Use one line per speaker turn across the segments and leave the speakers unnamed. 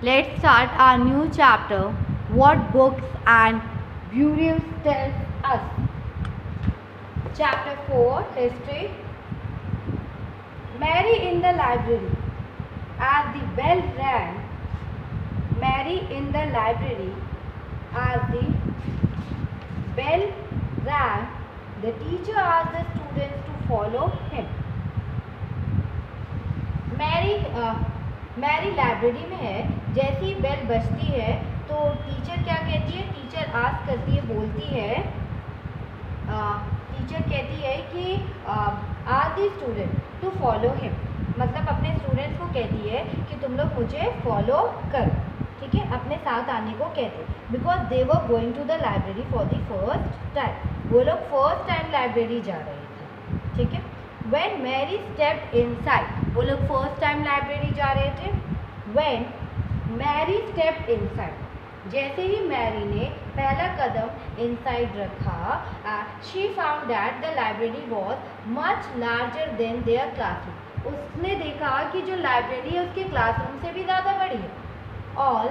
let's start our new chapter. What books and burials tell us? Chapter 4, History. Mary in the library. As the bell rang, Mary in the library. As the bell rang, the teacher asked the students to follow him. Mary library में है. जैसे ही bell बजती है तो teacher क्या कहती है? Teacher ask करती है, बोलती है, टीचर कहती है कि ask the student to follow him. मतलब अपने स्टूडेंट्स को कहती है कि तुम लोग मुझे फॉलो करो. ठीक है, अपने साथ आने को कहते हैं. Because they were going to the library for the first time. वो लोग फर्स्ट टाइम लाइब्रेरी जा रहे थे. ठीक है. When Mary stepped inside, वो लोग फर्स्ट टाइम लाइब्रेरी जा रहे थे. When Mary stepped inside, जैसे ही मैरी ने पहला कदम इनसाइड रखा, she found that the library was much larger than their classroom. उसने देखा कि जो लाइब्रेरी है उसके क्लासरूम से भी ज़्यादा बड़ी है. All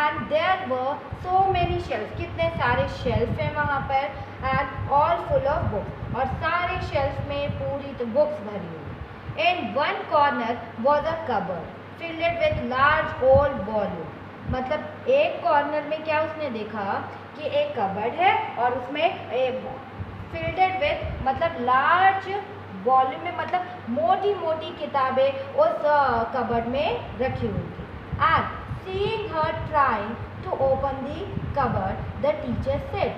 and there were so many shelves. कितने सारे शेल्फ हैं वहाँ पर. And all full of books. और सारे शेल्फ में पूरी तो बुक्स भरी हुई. In one corner was a cupboard filled with large old volume. मतलब एक कॉर्नर में क्या उसने देखा कि एक कबर्ड है और उसमें filled with मतलब लार्ज वॉल्यूम में मतलब मोटी मोटी किताबें उस कबर्ड में रखी हुई थी. And seeing her trying to open the cupboard, the teacher said,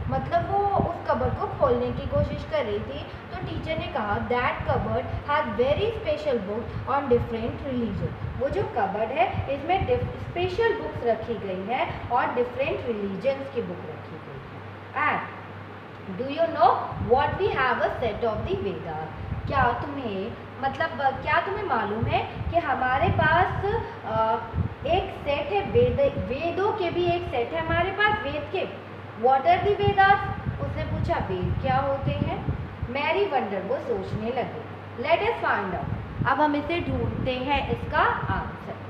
मतलब वो उस कबर्ड को खोलने की कोशिश कर रही थी तो टीचर ने कहा that cupboard has very special books on different religion. वो जो कबर्ड है इसमें स्पेशल बुक्स रखी गई है और डिफरेंट रिलीजन्स की बुक रखी गई है. And do you know what we have a set of the Vedas. क्या तुम्हें मालूम है कि हमारे पास एक सेट है वेदों के भी एक सेट है हमारे पास. वेद के What are the Vedas? उसने पूछा वेद क्या होते हैं. मैरी वंडर, वो सोचने लगे. Let us find out. अब हम इसे ढूंढते हैं इसका answer.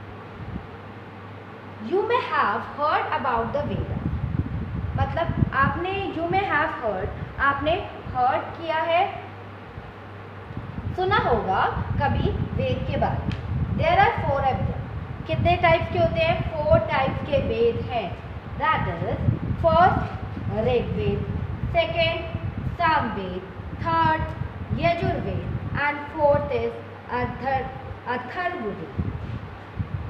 You may have heard about the Vedas. मतलब आपने you may have heard, आपने heard किया है, सुना होगा कभी वेद के बारे में. There are 4 of them. कितने टाइप्स के होते हैं? 4 टाइप्स के वेद हैं. That is first Rigveda, second Samaveda, third Yajurveda and fourth is Atharvaveda.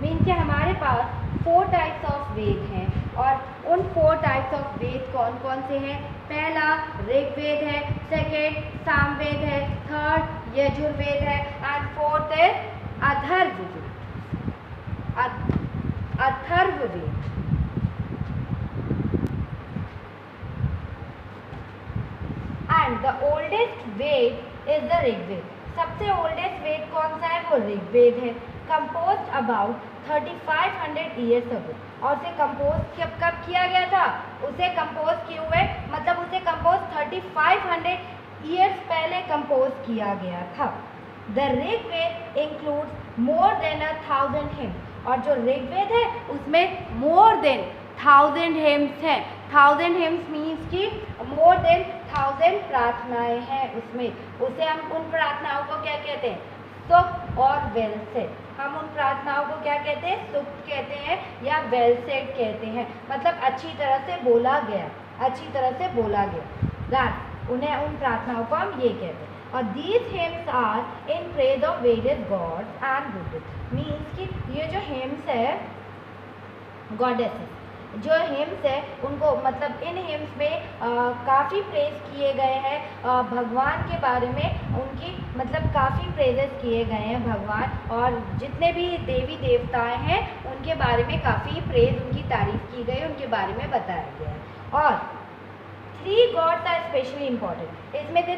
Mean कि हमारे पास 4 टाइप्स ऑफ वेद हैं और उन 4 टाइप्स ऑफ वेद कौन कौन से हैं? पहला ऋग्वेद है, सेकेंड सामवेद है, थर्ड यजुर्वेद है and fourth is Atharvaveda. Atharvaveda. And the oldest Veda is the Rigveda. सबसे ओल्डेस्ट वेद कौन सा है? वो ऋग्वेद है. Compose about 3500 years ago. और उसे कंपोज कब किया गया था? उसे कंपोज किए हुए मतलब उसे कंपोज 3500 ईयर्स पहले कंपोज किया गया था. The Rigveda includes more than 1000 hymns. और जो ऋग्वेद है उसमें मोर देन 1000 हिम्स हैं. 1000 हिम्स मीन्स कि मोर देन 1000 प्रार्थनाएं हैं उसमें. उसे हम उन प्रार्थनाओं को क्या कहते हैं? सुक्त और वेल सेड. हम उन प्रार्थनाओं को क्या कहते हैं? सुक्त कहते हैं या वेल सेड कहते हैं. मतलब अच्छी तरह से बोला गया, अच्छी तरह से बोला गया. दैट उन्हें उन प्रार्थनाओं को हम ये कहते हैं. और these hymns are in praise of various gods and Buddhist. Means कि ये जो हिम्स है गॉडेसेस, जो हिम्स है उनको मतलब इन हिम्स में काफ़ी प्रेज किए गए हैं भगवान के बारे में. उनकी मतलब काफ़ी प्रेजेस किए गए हैं भगवान और जितने भी देवी देवताएं हैं उनके बारे में काफ़ी प्रेज, उनकी तारीफ की गई, उनके बारे में बताया गया है. और 3 गॉड्स आर स्पेशली इम्पॉर्टेंट. इसमें से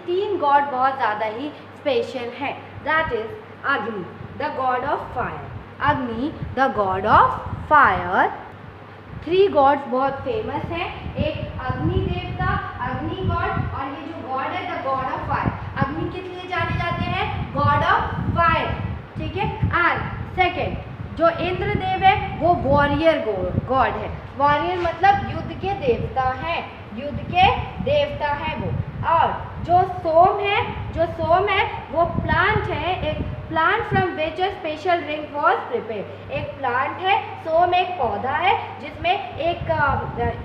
3 गॉड बहुत ज़्यादा ही स्पेशल हैं. That is Agni, the god of fire. Agni the god of fire. 3 gods बहुत फेमस हैं. एक अग्नि देवता, अग्नि गॉड, और ये जो गॉड है द गॉड ऑफ फायर. अग्नि किस लिए जाने जाते हैं? God of fire. ठीक है. एंड सेकेंड जो इंद्रदेव है वो वॉरियर गॉड है। वॉरियर मतलब युद्ध के देवता हैं, युद्ध के देवता हैं वो। और जो सोम है वो प्लांट है, एक plant from which a special drink was prepared. एक प्लांट है, सोम एक पौधा है जिसमें एक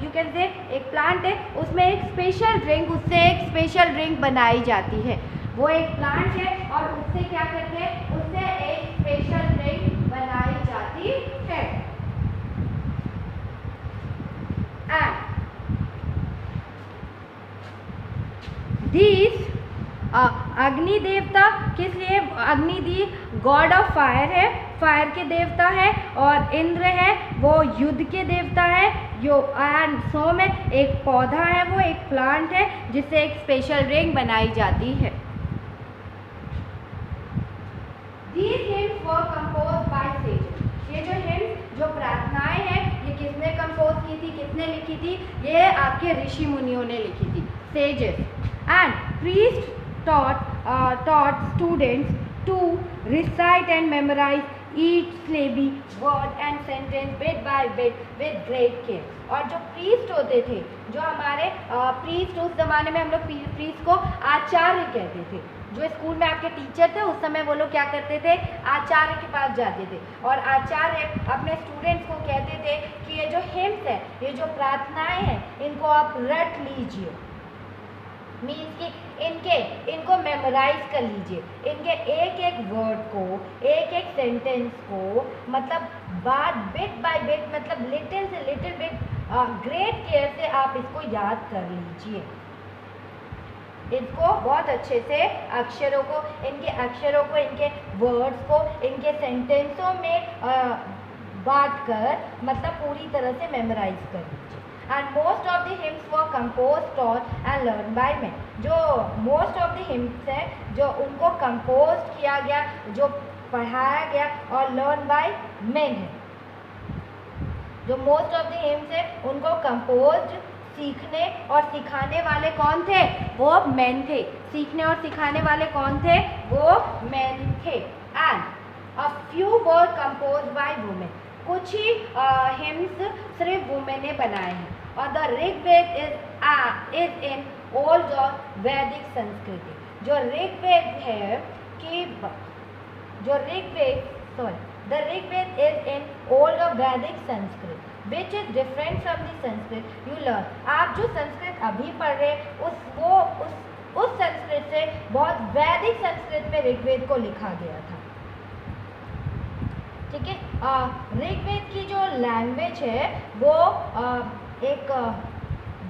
यू कैन से एक प्लांट है, उसमें एक स्पेशल ड्रिंक, उससे एक स्पेशल ड्रिंक बनाई जाती है। वो एक प्लांट है और उससे क्या करते हैं, उससे एक स्पेशल ड्रिंक बनाई जाती है। एंड these अग्नि देवता किस लिए, अग्नि गॉड ऑफ फायर है, फायर के देवता है। और इंद्र है वो युद्ध के देवता है। एंड सोम है एक पौधा है, वो एक प्लांट है जिससे एक स्पेशल ड्रिंक बनाई जाती है। These hymns were composed by sages. ये जो हिम्स, जो प्रार्थनाएं हैं, ये किसने कंपोज की थी, किसने लिखी थी, ये आपके ऋषि मुनियों ने लिखी थी, sages. And priests taught students to recite and memorize each syllable, word and sentence bit by bit with great care. और जो प्रीस्ट होते थे, जो हमारे प्रीस्ट, उस जमाने में हम लोग प्रीस्ट को आचार्य कहते थे। जो स्कूल में आपके टीचर थे उस समय वो लोग क्या करते थे, आचार्य के पास जाते थे और आचार्य अपने स्टूडेंट्स को कहते थे कि ये जो हिम्स है, ये जो प्रार्थनाएं हैं, इनको आप रट लीजिए। मीन्स कि इनको मेमोराइज कर लीजिए, इनके एक एक वर्ड को, एक एक सेंटेंस को, मतलब बात बिट बाय बिट, मतलब लिटिल से लिटिल बिट ग्रेट केयर से आप इसको याद कर लीजिए। इनको बहुत अच्छे से अक्षरों को, इनके वर्ड्स को, इनके सेंटेंसों में बात कर, मतलब पूरी तरह से मेमोराइज कर लीजिए। And most of the hymns were composed, taught and learned by men. जो most of the hymns है, जो उनको composed किया गया, जो पढ़ाया गया और learned by men है। जो most of the hymns है, उनको composed, सीखने और सिखाने वाले कौन थे, वो men थे। सीखने और सिखाने वाले कौन थे, वो men थे। And a few were composed by women. कुछ ही हिम्स सिर्फ वुमेन ने बनाए हैं। और the Rigveda is in old और वैदिक संस्कृति। जो ऋग्वेद है कि जो the Rigveda is in old और Vedic Sanskrit which is different from the Sanskrit you learn. आप जो संस्कृत अभी पढ़ रहे उस संस्कृत से बहुत वैदिक संस्कृत में ऋग्वेद को लिखा गया था। ठीक है, ऋग्वेद की जो लैंग्वेज है वो एक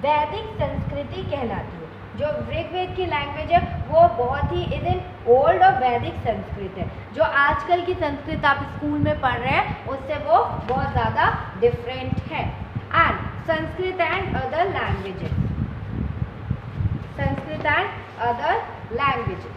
वैदिक संस्कृति कहलाती है। जो ऋग्वेद की लैंग्वेज है वो बहुत ही इज इन ओल्ड और वैदिक संस्कृत है। जो आजकल की संस्कृत आप स्कूल में पढ़ रहे हैं उससे वो बहुत ज़्यादा डिफरेंट है। And Sanskrit and other languages, Sanskrit and other languages.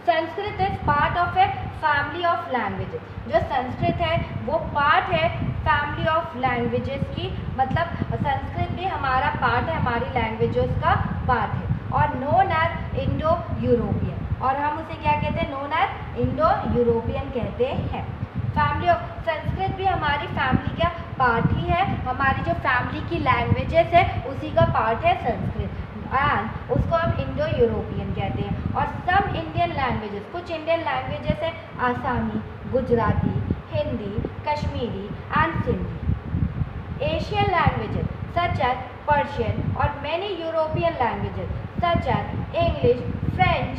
Sanskrit is part of a family of languages. जो संस्कृत है वो पार्ट है फैमिली ऑफ लैंग्वेजेस की, मतलब संस्कृत भी हमारा पार्ट है, हमारी लैंग्वेजेस का पार्ट है। और नोन एज इंडो यूरोपियन, और हम उसे क्या कहते हैं, नोन एज इंडो यूरोपियन कहते हैं। फैमिली ऑफ, संस्कृत भी हमारी फैमिली का पार्ट ही है, हमारी जो फैमिली की लैंग्वेजेस है उसी का पार्ट है संस्कृत, एंड उसको हम इंडो यूरोपियन कहते हैं। और सम इंडियन लैंग्वेजेस, कुछ इंडियन लैंग्वेजेस है Asami, Gujarati, Hindi, Kashmiri and Sindhi. Asian languages such as Persian और many European languages such as English, French,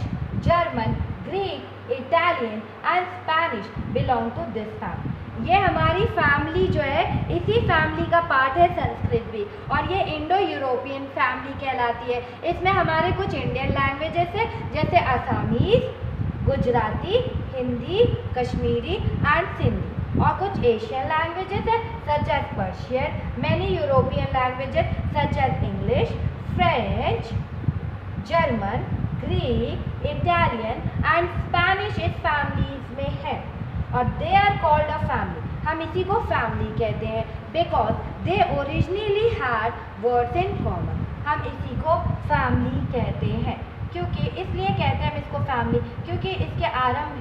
German, Greek, Italian and Spanish belong to this family. ये हमारी फैमिली जो है, इसी फैमिली का पार्ट है संस्कृत भी, और ये इंडो यूरोपियन फैमिली कहलाती है। इसमें हमारे कुछ इंडियन लैंग्वेजेस है जैसे आसामीज, गुजराती, हिंदी, कश्मीरी एंड सिंधी, और कुछ एशियन लैंग्वेजेस है such as Persian, many European languages such as English, French, German, Greek, Italian and Spanish इस फैमिलीज में है, और they are called a family. हम इसी को फैमिली कहते हैं because they originally had words in common. हम इसी को फैमिली कहते हैं। क्योंकि इसलिए कहते हैं हम इसको फैमिली, क्योंकि इसके आरंभ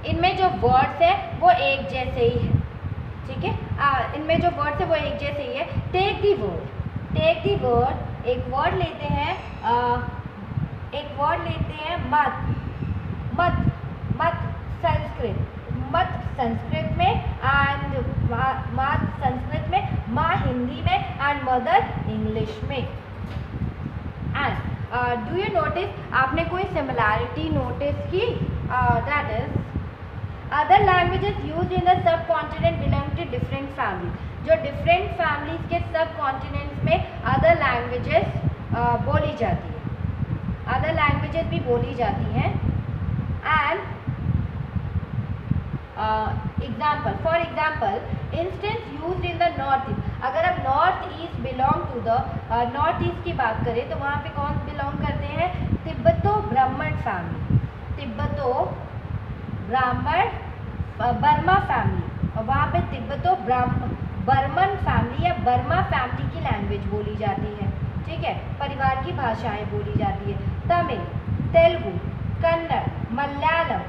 इनमें जो वर्ड्स है वो एक जैसे ही है, ठीक है। इनमें जो वर्ड्स है वो एक जैसे ही है। टेक दी वर्ड, एक वर्ड लेते हैं मत संस्कृत में एंड मत संस्कृत में, माँ हिंदी में एंड मदर इंग्लिश में। एंड डू यू नोटिस, आपने कोई सिमिलैरिटी नोटिस की? That is other languages used in the subcontinent belong to different families. जो डिफरेंट फैमिलीज के सब कॉन्टिनेंट्स में अदर लैंग्वेजेस बोली जाती है, अदर लैंग्वेजेस भी बोली जाती हैं। And for example instance used in the north east. अगर हम north east belong to the north east की बात करें तो वहाँ पे कौन बिलोंग करते हैं? तिब्बतो ब्राह्मण फैमिली, तिब्बतो ब्राह्मण बर्मा फैमिली, और वहाँ पे तिब्बतो बर्मन फैमिली या बर्मा फैमिली की लैंग्वेज बोली जाती है, ठीक है। परिवार की भाषाएं बोली जाती है। Tamil, Telugu, Kannada, Malayalam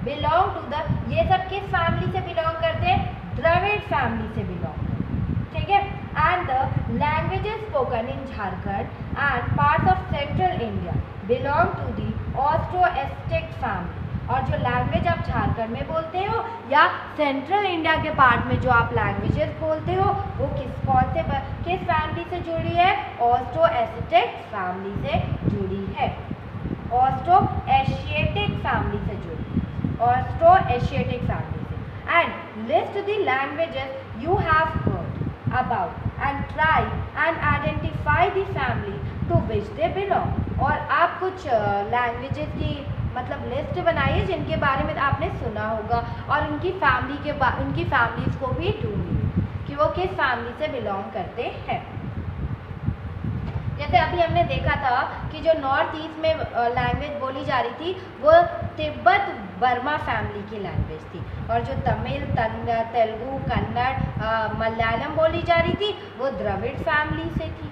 belong to the, ये सब किस फैमिली से बिलोंग करते हैं? द्रविड़ फैमिली से बिलोंग करते हैं, ठीक है। And the languages spoken in Jharkhand and parts of central India belong to the Austroasiatic family. और जो लैंग्वेज आप झारखंड में बोलते हो या सेंट्रल इंडिया के पार्ट में जो आप लैंग्वेजेस बोलते हो वो किस फैमिली से जुड़ी है? ऑस्ट्रो-एस्टेक फैमिली से जुड़ी है, ऑस्ट्रो-एशियाटिक फैमिली से जुड़ी है, ऑस्ट्रो-एशियाटिक फैमिली से। And list the languages you have heard about and try and identify the family to which they belong. और आप कुछ लैंग्वेजेस की मतलब लिस्ट बनाइए जिनके बारे में आपने सुना होगा और उनकी फैमिलीज को भी ढूंढिए कि वो किस फैमिली से बिलोंग करते हैं। जैसे अभी हमने देखा था कि जो नॉर्थ ईस्ट में लैंग्वेज बोली जा रही थी वो तिब्बत बर्मा फैमिली की लैंग्वेज थी, और जो तमिल, तेलुगु, कन्नड़, मलयालम बोली जा रही थी वो द्रविड़ फैमिली से थी।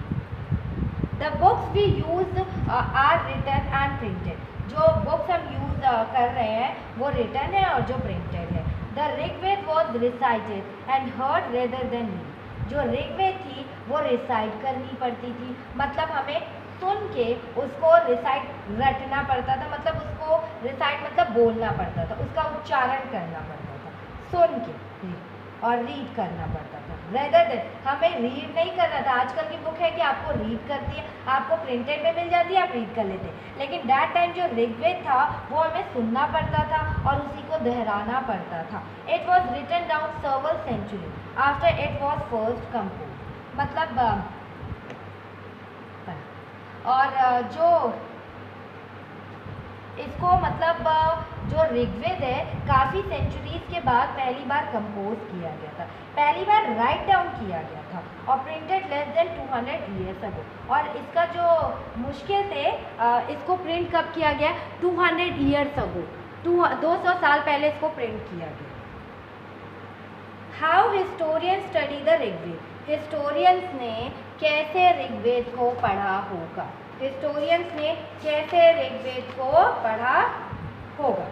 The books we use are written and printed. जो बुक्स हम यूज कर रहे हैं वो रिटन है और जो प्रिंटेड है। The Rigveda was recited and heard rather than read. जो ऋग्वेद थी वो रिसाइट करनी पड़ती थी, मतलब हमें सुन के उसको रिसाइट रटना पड़ता था, मतलब उसको रिसाइट मतलब बोलना पड़ता था, उसका उच्चारण करना पड़ता था सुन के, और रीड करना पड़ता था। रेदर देन हमें रीड नहीं करना था। आजकल की बुक है कि आपको रीड करती है, आपको प्रिंटेड में मिल जाती है, आप रीड कर लेते हैं, लेकिन दैट टाइम जो ऋग्वेद था वो हमें सुनना पड़ता था और उसी को दोहराना पड़ता था। It was written down several century after it was first compose. मतलब और जो इसको मतलब जो ऋग्वेद है काफ़ी सेंचुरीज के बाद पहली बार कंपोज किया गया था, पहली बार राइट डाउन किया गया था और printed less than 200 years ago. और इसका जो मुश्किल थे इसको प्रिंट कब किया गया? 200 ईयर्स अगो, 200 साल पहले इसको प्रिंट किया गया। How historians study the Rigveda. Historians ने कैसे ऋग्वेद को पढ़ा होगा? हिस्टोरियंस ने कैसे ऋग्वेद को पढ़ा होगा?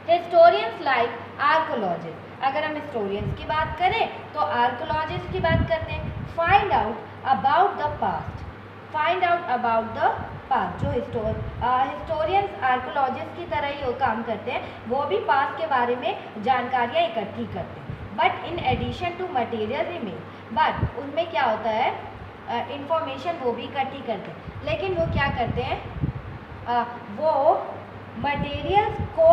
Historians like archaeologist. अगर हम हिस्टोरियंस की बात करें तो आर्कोलॉजिस्ट की बात करते हैं। Find out about the past, find out about the past. जो हिस्टोरियंस आर्कोलॉजिस्ट की तरह ही वो काम करते हैं, वो भी पास्ट के बारे में जानकारियाँ इकट्ठी करते हैं। But in addition to material remain, but उनमें क्या होता है इंफॉर्मेशन वो भी इकट्ठी करते हैं, लेकिन वो क्या करते हैं वो मटेरियल्स को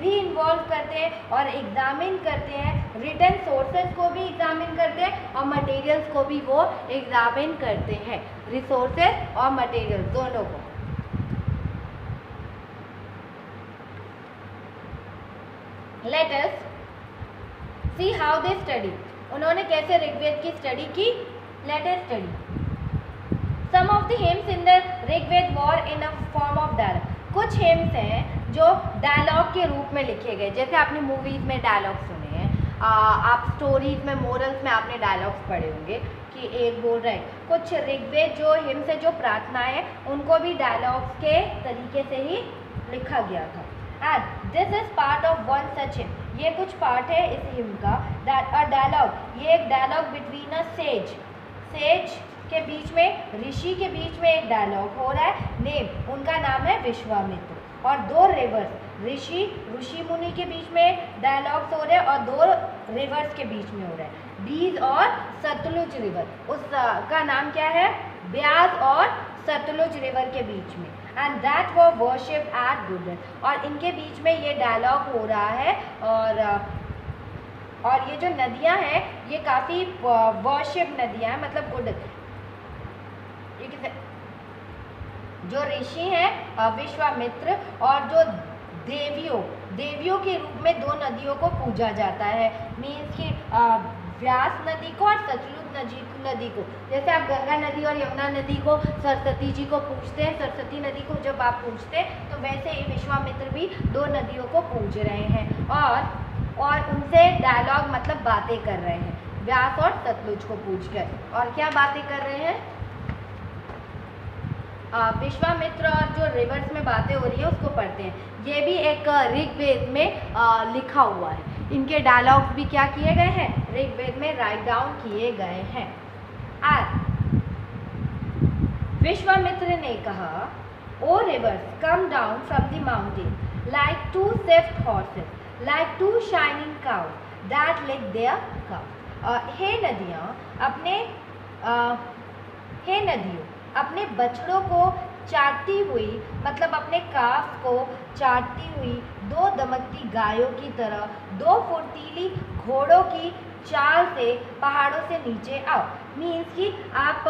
भी इन्वॉल्व करते हैं और एग्जामिन करते हैं, रिटन सोर्सेज को भी एग्जामिन करते हैं और मटेरियल्स को भी वो एग्जामिन करते हैं, रिसोर्सेज और मटेरियल्स दोनों को। Let us see how they study. उन्होंने कैसे ऋग्वेद की स्टडी की? Let us study. Some of the hymns in the Rigveda were in a form of dialogue. कुछ हिम्स हैं जो डायलॉग के रूप में लिखे गए, जैसे आपने मूवीज में डायलॉग सुने हैं। आप स्टोरीज में, मोरल्स में आपने डायलॉग्स पढ़े होंगे कि एक बोल रहे हैं, कुछ ऋग्वेद जो हिम से जो प्रार्थनाएं हैं उनको भी डायलॉग्स के तरीके से ही लिखा गया था। And this is part of one such him, ये कुछ पार्ट है इस हिम का। दैट अ डायलॉग, ये एक डायलॉग बिटवीन अ सेज के बीच में, ऋषि के बीच में एक डायलॉग हो रहा है। नेम, उनका नाम है विश्वामित्र। और दो रिवर्स, ऋषि मुनि के बीच में डायलॉग्स हो रहे हैं और दो रिवर्स के बीच में हो रहा है, बीज और सतलुज रिवर। उसका नाम क्या है? ब्यास और सतलुज रिवर के बीच में। एंड दैट वो वर्शिप एट गुडनेस, और इनके बीच में ये डायलॉग हो रहा है। और ये जो नदियां हैं ये काफ़ी वर्शिप नदियां हैं, मतलब गुड, जो ऋषि हैं विश्वामित्र और जो देवियों के रूप में दो नदियों को पूजा जाता है। मीन्स कि व्यास नदी को और सतलुज नदी को, जैसे आप गंगा नदी और यमुना नदी को, सरस्वती जी को पूजते हैं, सरस्वती नदी को जब आप पूजते हैं तो वैसे ही विश्वामित्र भी दो नदियों को पूज रहे हैं और उनसे डायलॉग मतलब बातें कर रहे हैं, व्यास और सतलुज को पूज कर। और क्या बातें कर रहे हैं? विश्वामित्र और जो रिवर्स में बातें हो रही है उसको पढ़ते हैं। ये भी एक ऋग्वेद में लिखा हुआ है। इनके डायलॉग्स भी क्या किए गए हैं? ऋग्वेद में राइट डाउन किए गए हैं। विश्वामित्र ने कहा, O rivers come down from the mountain like two swift horses, like two shining cows that lick their cow. हे नदियों अपने बछड़ों को चाटती हुई, मतलब अपने काफ को चाटती हुई दो दमकती गायों की तरह, दो फुर्तीली घोड़ों की चाल से पहाड़ों से नीचे आओ। मीन्स कि आप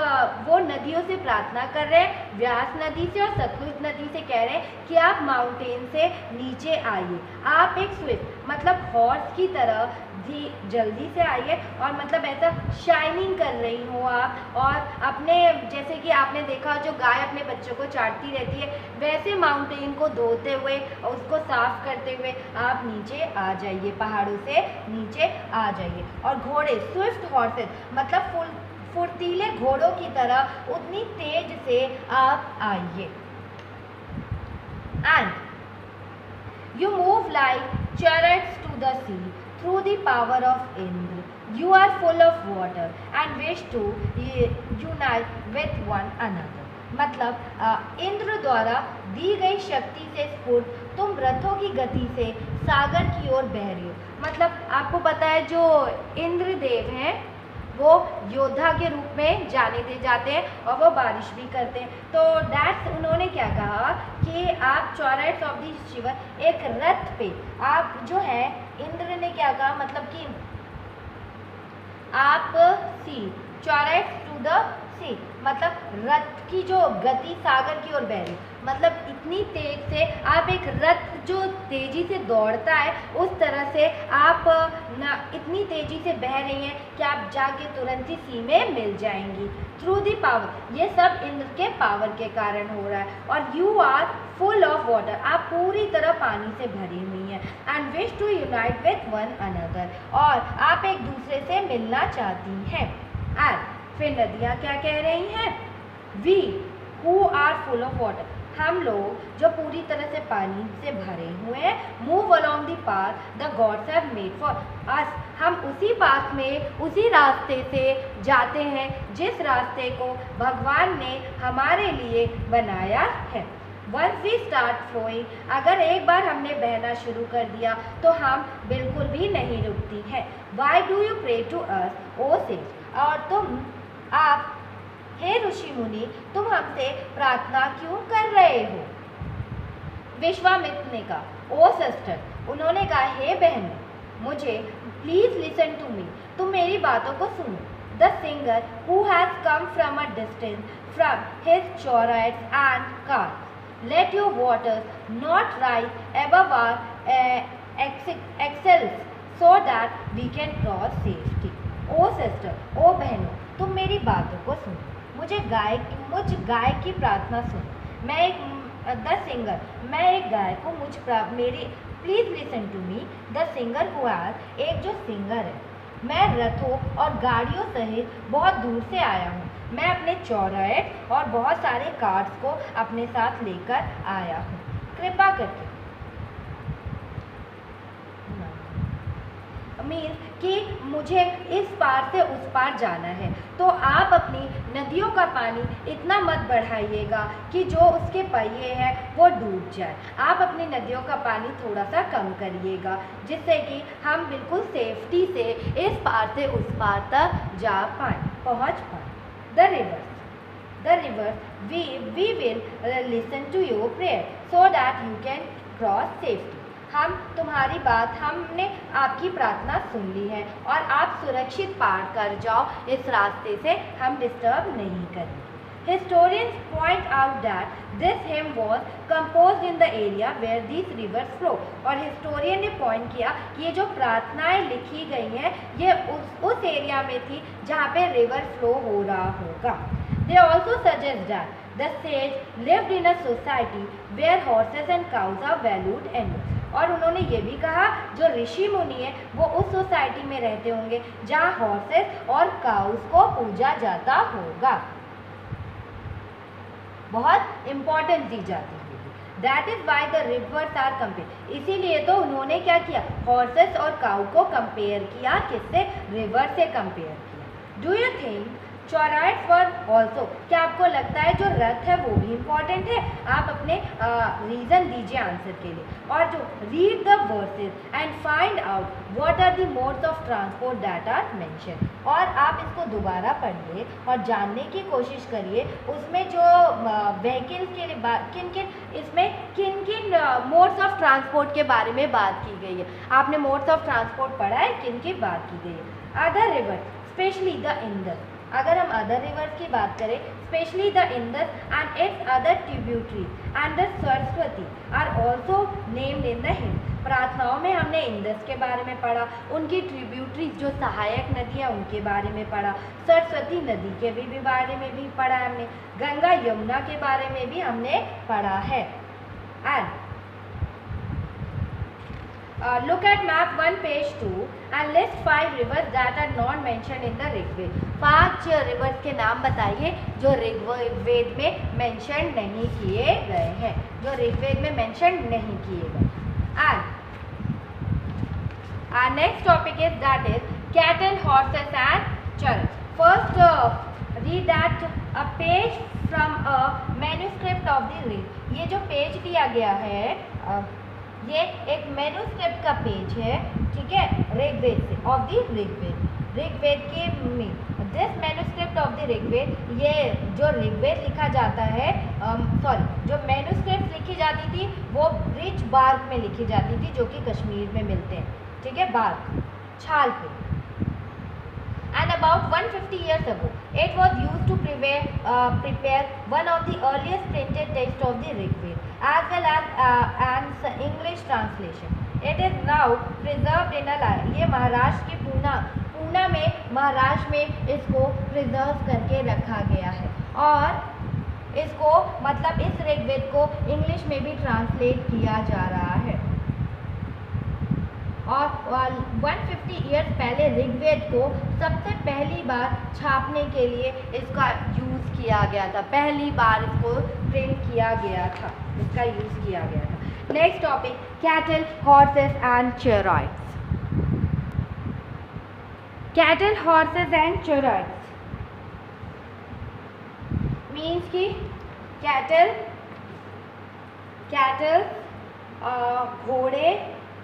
वो नदियों से प्रार्थना कर रहे हैं, व्यास नदी से और सतलुज नदी से कह रहे हैं कि आप माउंटेन से नीचे आइए। आप एक स्विफ्ट मतलब हॉर्स की तरह जल्दी से आइए, और मतलब ऐसा शाइनिंग कर रही हो आप, और अपने जैसे कि आपने देखा जो गाय अपने बच्चों को चाटती रहती है, वैसे माउंटेन को धोते हुए उसको साफ करते हुए आप नीचे आ जाइए, पहाड़ों से नीचे आ जाइए। और घोड़े स्विफ्ट हॉर्सेस मतलब फुर्तीले घोड़ों की तरह उतनी तेज से आप आइए। And you move like chariots to the sea through the power of Indra. You are full of water and wish to unite with one another. मतलब इंद्र द्वारा दी गई शक्ति से स्फूर्त तुम रथों की गति से सागर की ओर बह रही हो। मतलब आपको पता है जो इंद्रदेव हैं वो योद्धा के रूप में जाने दे जाते हैं और वो बारिश भी करते हैं। तो दैट्स उन्होंने क्या कहा कि आप चॉराइट्स ऑफ दी शिवर, एक रथ पे आप जो है, इंद्र ने क्या कहा मतलब कि आप सी चॉराइट्स टू द सी, मतलब रथ की जो गति सागर की ओर बह रही, मतलब इतनी तेज से आप एक रथ जो तेजी से दौड़ता है उस तरह से आप इतनी तेजी से बह रही हैं कि आप जाके तुरंत ही सी में मिल जाएंगी। थ्रू दी पावर, ये सब इंद्र के पावर के कारण हो रहा है। और you are full of water, आप पूरी तरह पानी से भरी हुई हैं। And wish to unite with one another, और आप एक दूसरे से मिलना चाहती हैं। एंड फिर नदियाँ क्या कह रही हैं? We who are full of water, हम लोग जो पूरी तरह से पानी से भरे हुए हैं, move along the path the gods have made for us, हम उसी पाथ में, उसी रास्ते से जाते हैं जिस रास्ते को भगवान ने हमारे लिए बनाया है। वंस वी स्टार्ट फ्लोइंग, अगर एक बार हमने बहना शुरू कर दिया तो हम बिल्कुल भी नहीं रुकती हैं। Why do you pray to us O sage, और आप हे ऋषि मुनि तुम हमसे प्रार्थना क्यों कर रहे हो? विश्वामित्र ने कहा, ओ सिस्टर, उन्होंने कहा हे बहन, मुझे प्लीज लिसन टू मी, तुम मेरी बातों को सुनो। The singer who has come from a distance from his chariots and cars, let your waters not rise above our axles so that we can cross safely. O sister, ओ बहनों, तुम मेरी बातों को सुनो, मुझ गाय की प्रार्थना सुनो। मैं एक द सिंगर, मैं एक गाय को मेरी please listen to me the singer who are, एक जो सिंगर है, मैं रथों और गाड़ियों सहित बहुत दूर से आया हूँ। मैं अपने चौराहेट और बहुत सारे कार्ड्स को अपने साथ लेकर आया हूँ। कृपा करके मीन्स कि मुझे इस पार से उस पार जाना है, तो आप अपनी नदियों का पानी इतना मत बढ़ाइएगा कि जो उसके पहिए हैं वो डूब जाए। आप अपनी नदियों का पानी थोड़ा सा कम करिएगा, जिससे कि हम बिल्कुल सेफ्टी से इस पार से उस पार तक पहुंच पाए। The rivers we will listen to your prayer so that you can cross safety. हमने आपकी प्रार्थना सुन ली है और आप सुरक्षित पार कर जाओ, इस रास्ते से हम डिस्टर्ब नहीं करेंगे। Historians point out that this hymn was composed in the area where these rivers flow। और हिस्टोरियन ने पॉइंट किया कि ये जो प्रार्थनाएं लिखी गई हैं ये उस एरिया में थी जहाँ पे रिवर फ्लो हो रहा होगा। They also suggest that the sage lived in a society where horses and cows are valued animals। और उन्होंने ये भी कहा जो ऋषि मुनि है वो उस सोसाइटी में रहते होंगे जहाँ हॉर्सेस और काउस को पूजा जाता होगा, बहुत इंपॉर्टेंस दी जाती है। That is why the rivers are compare. इसीलिए तो उन्होंने क्या किया, हॉर्सेस और काउ को कंपेयर किया, किससे, रिवर से कंपेयर किया। Do you think chariots were also, क्या आपको लगता है जो रथ है वो भी इम्पॉर्टेंट है? आप अपने रीज़न दीजिए आंसर के लिए। और जो read the verses and find out what are the modes of transport that are mention. और आप इसको दोबारा पढ़िए और जानने की कोशिश करिए उसमें जो व्हीकल्स के लिए किन किन मोड्स ऑफ ट्रांसपोर्ट के बारे में बात की गई है। आपने मोड्स ऑफ ट्रांसपोर्ट पढ़ा है, किन की बात की गई है? Other river specially the Indus. अगर हम अदर रिवर्स की बात करें, specially the Indus and its other tributaries and the Saraswati are also named in the हिंद। प्रार्थनाओं में हमने इंदस के बारे में पढ़ा, उनकी ट्रिब्यूटरीज जो सहायक नदी है उनके बारे में पढ़ा, सरस्वती नदी के भी बारे में भी पढ़ा है हमने, गंगा यमुना के बारे में भी हमने पढ़ा है। And look at map 1 page 2 and list 5 rivers that are not mentioned in the Rigveda. 5 rivers के नाम बताइए जो ऋग्वेद में मेंशन नहीं किए गए हैं, जो ऋग्वेद में मेंशन नहीं किए गए। And our next topic is that is cattle, horses and chariots। First read that a page from a manuscript of the Rig. ये जो पेज दिया गया है ये एक मैन्युस्क्रिप्ट का पेज है, ठीक है, ऋग्वेद से, ऑफ द ऋग्वेद के में this manuscript of the Rigveda. ये जो ऋग्वेद लिखा जाता है, जो मैन्युस्क्रिप्ट लिखी जाती थी वो रिच बार्क में लिखी जाती थी, जो कि कश्मीर में मिलते हैं, ठीक है, बार्क, छाल पे। And about 150 years ago, it was used to prepare one of the earliest printed texts of the Rigveda, as well as an English translation. It is now preserved in a library। ये महाराष्ट्र की पूना में महाराष्ट्र में इसको preserve करके रखा गया है और इसको मतलब इस ऋग्वेद को इंग्लिश में भी ट्रांसलेट किया जा रहा है। और 150 ईयर्स पहले ऋग्वेद को सबसे पहली बार छापने के लिए इसका यूज़ किया गया था, पहली बार इसको प्रिंट किया गया था, इसका यूज़ किया गया था। Next topic, cattle, horses and chariots. Cattle, horses and chariots means कि कैटल घोड़े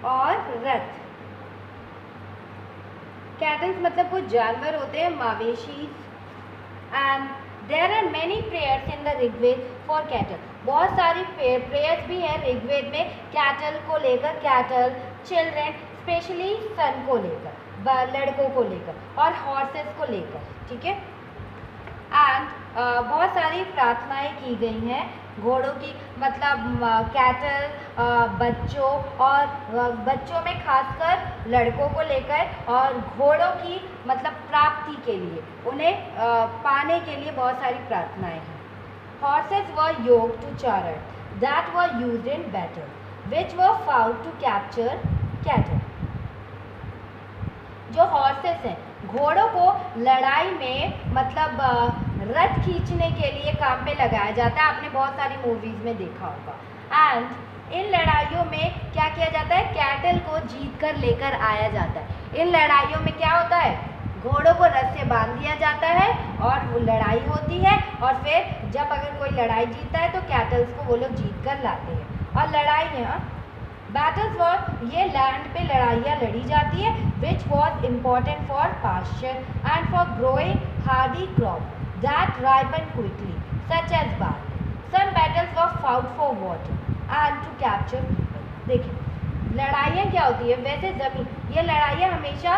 और रथ। कैटल्स मतलब कुछ जानवर होते हैं, मवेशी। And there are many prayers in the Rigveda for cattle. बहुत सारी प्रेयर्स भी हैं ऋग्वेद में कैटल को लेकर, कैटल, चिल्ड्रेन, स्पेशली सन को लेकर, लड़कों को लेकर, और हॉर्सेस को लेकर, ठीक है। एंड बहुत सारी प्रार्थनाएं की गई हैं घोड़ों की, मतलब कैटल, बच्चों और बच्चों में खासकर लड़कों को लेकर, और घोड़ों की मतलब प्राप्ति के लिए, उन्हें पाने के लिए बहुत सारी प्रार्थनाएं हैं। Horses were yoked to chariots that were used in battle. which were found to capture cattle. जो हॉर्सेस हैं, घोड़ों को लड़ाई में मतलब रथ खींचने के लिए काम पे लगाया जाता है, आपने बहुत सारी मूवीज में देखा होगा। एंड इन लड़ाइयों में क्या किया जाता है, कैटल को जीत कर लेकर आया जाता है। इन लड़ाइयों में क्या होता है, घोड़ों को रथ से बांध दिया जाता है और वो लड़ाई होती है, और फिर जब अगर कोई लड़ाई जीतता है तो कैटल्स को वो लोग जीत कर लाते हैं। और लड़ाइयाँ बैटल्स वॉर, ये लैंड पे लड़ाइयाँ लड़ी जाती है, which was important for pasture and for growing hardy crop that ripen quickly such as barley. Some battles were fought for water and to capture people. देखिए लड़ाइयाँ क्या होती है, वैसे ज़मीन, ये लड़ाइयाँ हमेशा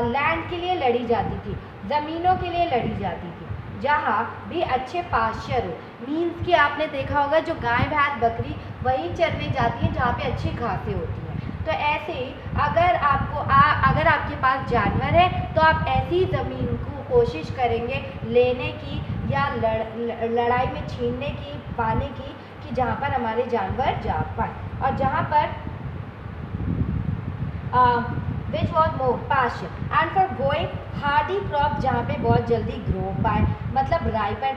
लैंड के लिए लड़ी जाती थी, ज़मीनों के लिए लड़ी जाती थी, जहाँ भी अच्छे पास्चर हो। मीन्स कि आपने देखा होगा जो गाय भैंस बकरी वहीं चरने जाती हैं जहाँ पे अच्छी घासें होती हैं। तो ऐसे ही अगर आपको अगर आपके पास जानवर है तो आप ऐसी ज़मीन को कोशिश करेंगे लेने की या लड़ाई में छीनने की, पाने की, कि जहाँ पर हमारे जानवर जा पाए और जहाँ पर which was more pasture and for growing hardy crop, जहाँ पे बहुत जल्दी ग्रो पाए, मतलब राइपन।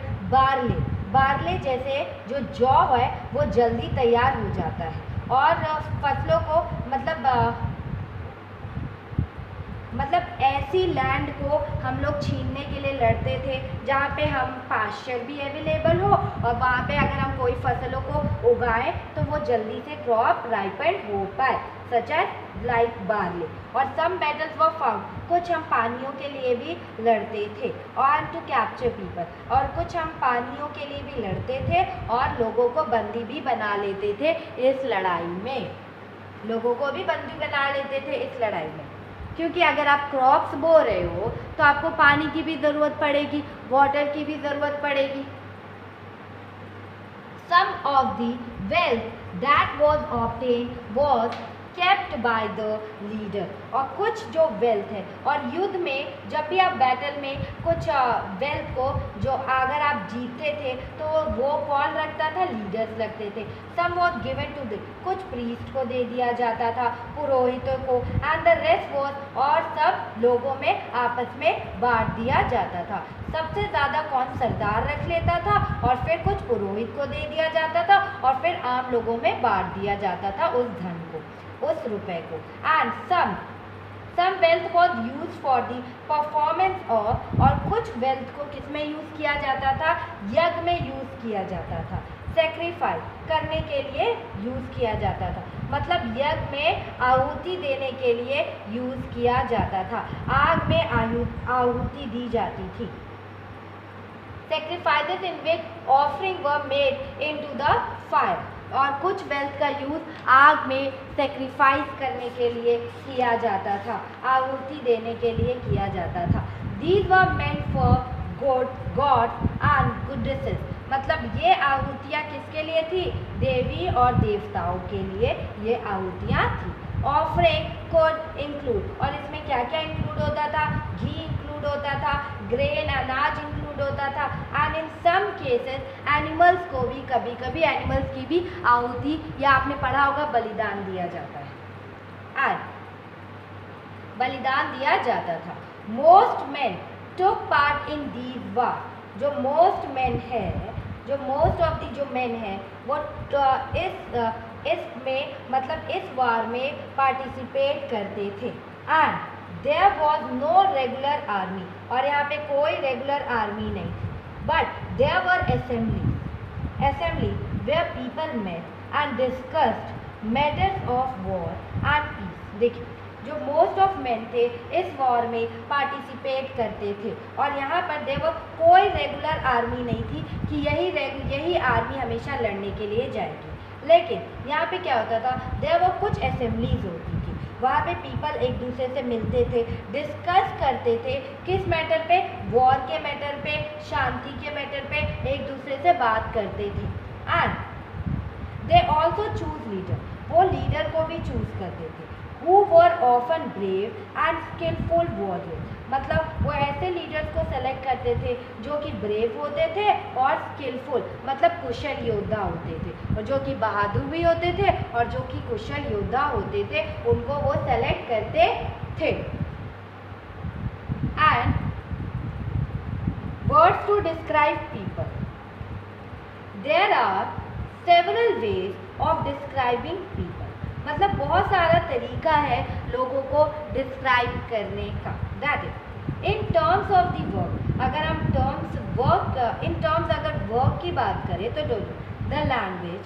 बार्ले जैसे जो जौ है वो जल्दी तैयार हो जाता है और फसलों को मतलब ऐसी लैंड को हम लोग छीनने के लिए लड़ते थे जहाँ पे हम पास्चर भी अवेलेबल हो और वहाँ पे अगर हम कोई फसलों को उगाएं तो वो जल्दी से क्रॉप राइपन हो पाए, सच एज लाइक बार्ले। और सम बैटल्स वर फाउट, कुछ हम पानियों के लिए भी लड़ते थे, और टू कैप्चर पीपल, और कुछ हम पानियों के लिए भी लड़ते थे और लोगों को बंदी भी बना लेते थे इस लड़ाई में, लोगों को भी बंदी बना लेते थे इस लड़ाई में। क्योंकि अगर आप क्रॉप्स बो रहे हो तो आपको पानी की भी ज़रूरत पड़ेगी, वाटर की भी ज़रूरत पड़ेगी। Some of the wealth that was obtained was kept by the leader, और कुछ जो वेल्थ है, और युद्ध में जब भी आप बैटल में कुछ वेल्थ को जो अगर आप जीतते थे तो वो कौन रखता था, लीडर्स रखते थे। सम वॉज गिवन टू द, कुछ प्रीस्ट को दे दिया जाता था, पुरोहितों को, एंड द रेस्ट वॉज, और सब लोगों में आपस में बांट दिया जाता था। सबसे ज़्यादा कौन सरदार रख लेता था और फिर कुछ पुरोहित को दे दिया जाता था और फिर आम लोगों में बांट दिया जाता था उस धन को, उस रुपए को। And some wealth was use for the performance of, और कुछ वेल्थ को किस में यूज़ किया जाता था, यज्ञ में यूज़ किया जाता था, सेक्रीफाइस करने के लिए यूज़ किया जाता था, मतलब यज्ञ में आहुति देने के लिए यूज़ किया जाता था, आग में आहुति दी जाती थी। Sacrifices in which offering were made into the fire, और कुछ वेल्थ का यूज़ आग में सेक्रीफाइस करने के लिए किया जाता था, आहुति देने के लिए किया जाता था। These were meant for God and goddesses, मतलब ये आहुतियाँ किसके लिए थी, देवी और देवताओं के लिए ये आहुतियाँ थी। ऑफरिंग could include, और इसमें क्या क्या इंक्लूड होता था, घी इंक्लूड होता था, ग्रेन अनाज इंक्लूड होता था, and in some cases animals को भी, कभी कभी एनिमल्स की भी आहुति, या आपने पढ़ा होगा बलिदान दिया जाता है, एंड बलिदान दिया जाता था। Most men took part in these wars, जो मोस्ट मेन है, जो मोस्ट ऑफ दी जो मेन है वो इसमें मतलब इस वार में पार्टिसिपेट करते थे। And there was no regular army, और यहाँ पे कोई रेगुलर आर्मी नहीं थी, but there were assembly where people met and discussed matters of war and peace. देखिए जो मोस्ट ऑफ मेन थे इस वॉर में पार्टिसिपेट करते थे, और यहाँ पर देखो कोई रेगुलर आर्मी नहीं थी कि यही आर्मी हमेशा लड़ने के लिए जाएगी, लेकिन यहाँ पे क्या होता था, देखो कुछ असेंबलीज होती थी, वहाँ पे पीपल एक दूसरे से मिलते थे, डिस्कस करते थे, किस मैटर पे, वॉर के मैटर पे, शांति के मैटर पे एक दूसरे से बात करते थे। And they also choose leader, वो लीडर को भी चूज करते थे। who were often brave and skillful warriors। मतलब वो ऐसे लीडर्स को सेलेक्ट करते थे जो कि ब्रेव होते थे और स्किलफुल मतलब कुशल योद्धा होते थे, और जो कि बहादुर भी होते थे और जो कि कुशल योद्धा होते थे उनको वो सेलेक्ट करते थे। And words to describe people, there are several ways of describing people. मतलब बहुत सारा तरीका है लोगों को डिस्क्राइब करने का। That is in terms of the work. अगर हम अगर वर्क की बात करें तो द लैंग्वेज,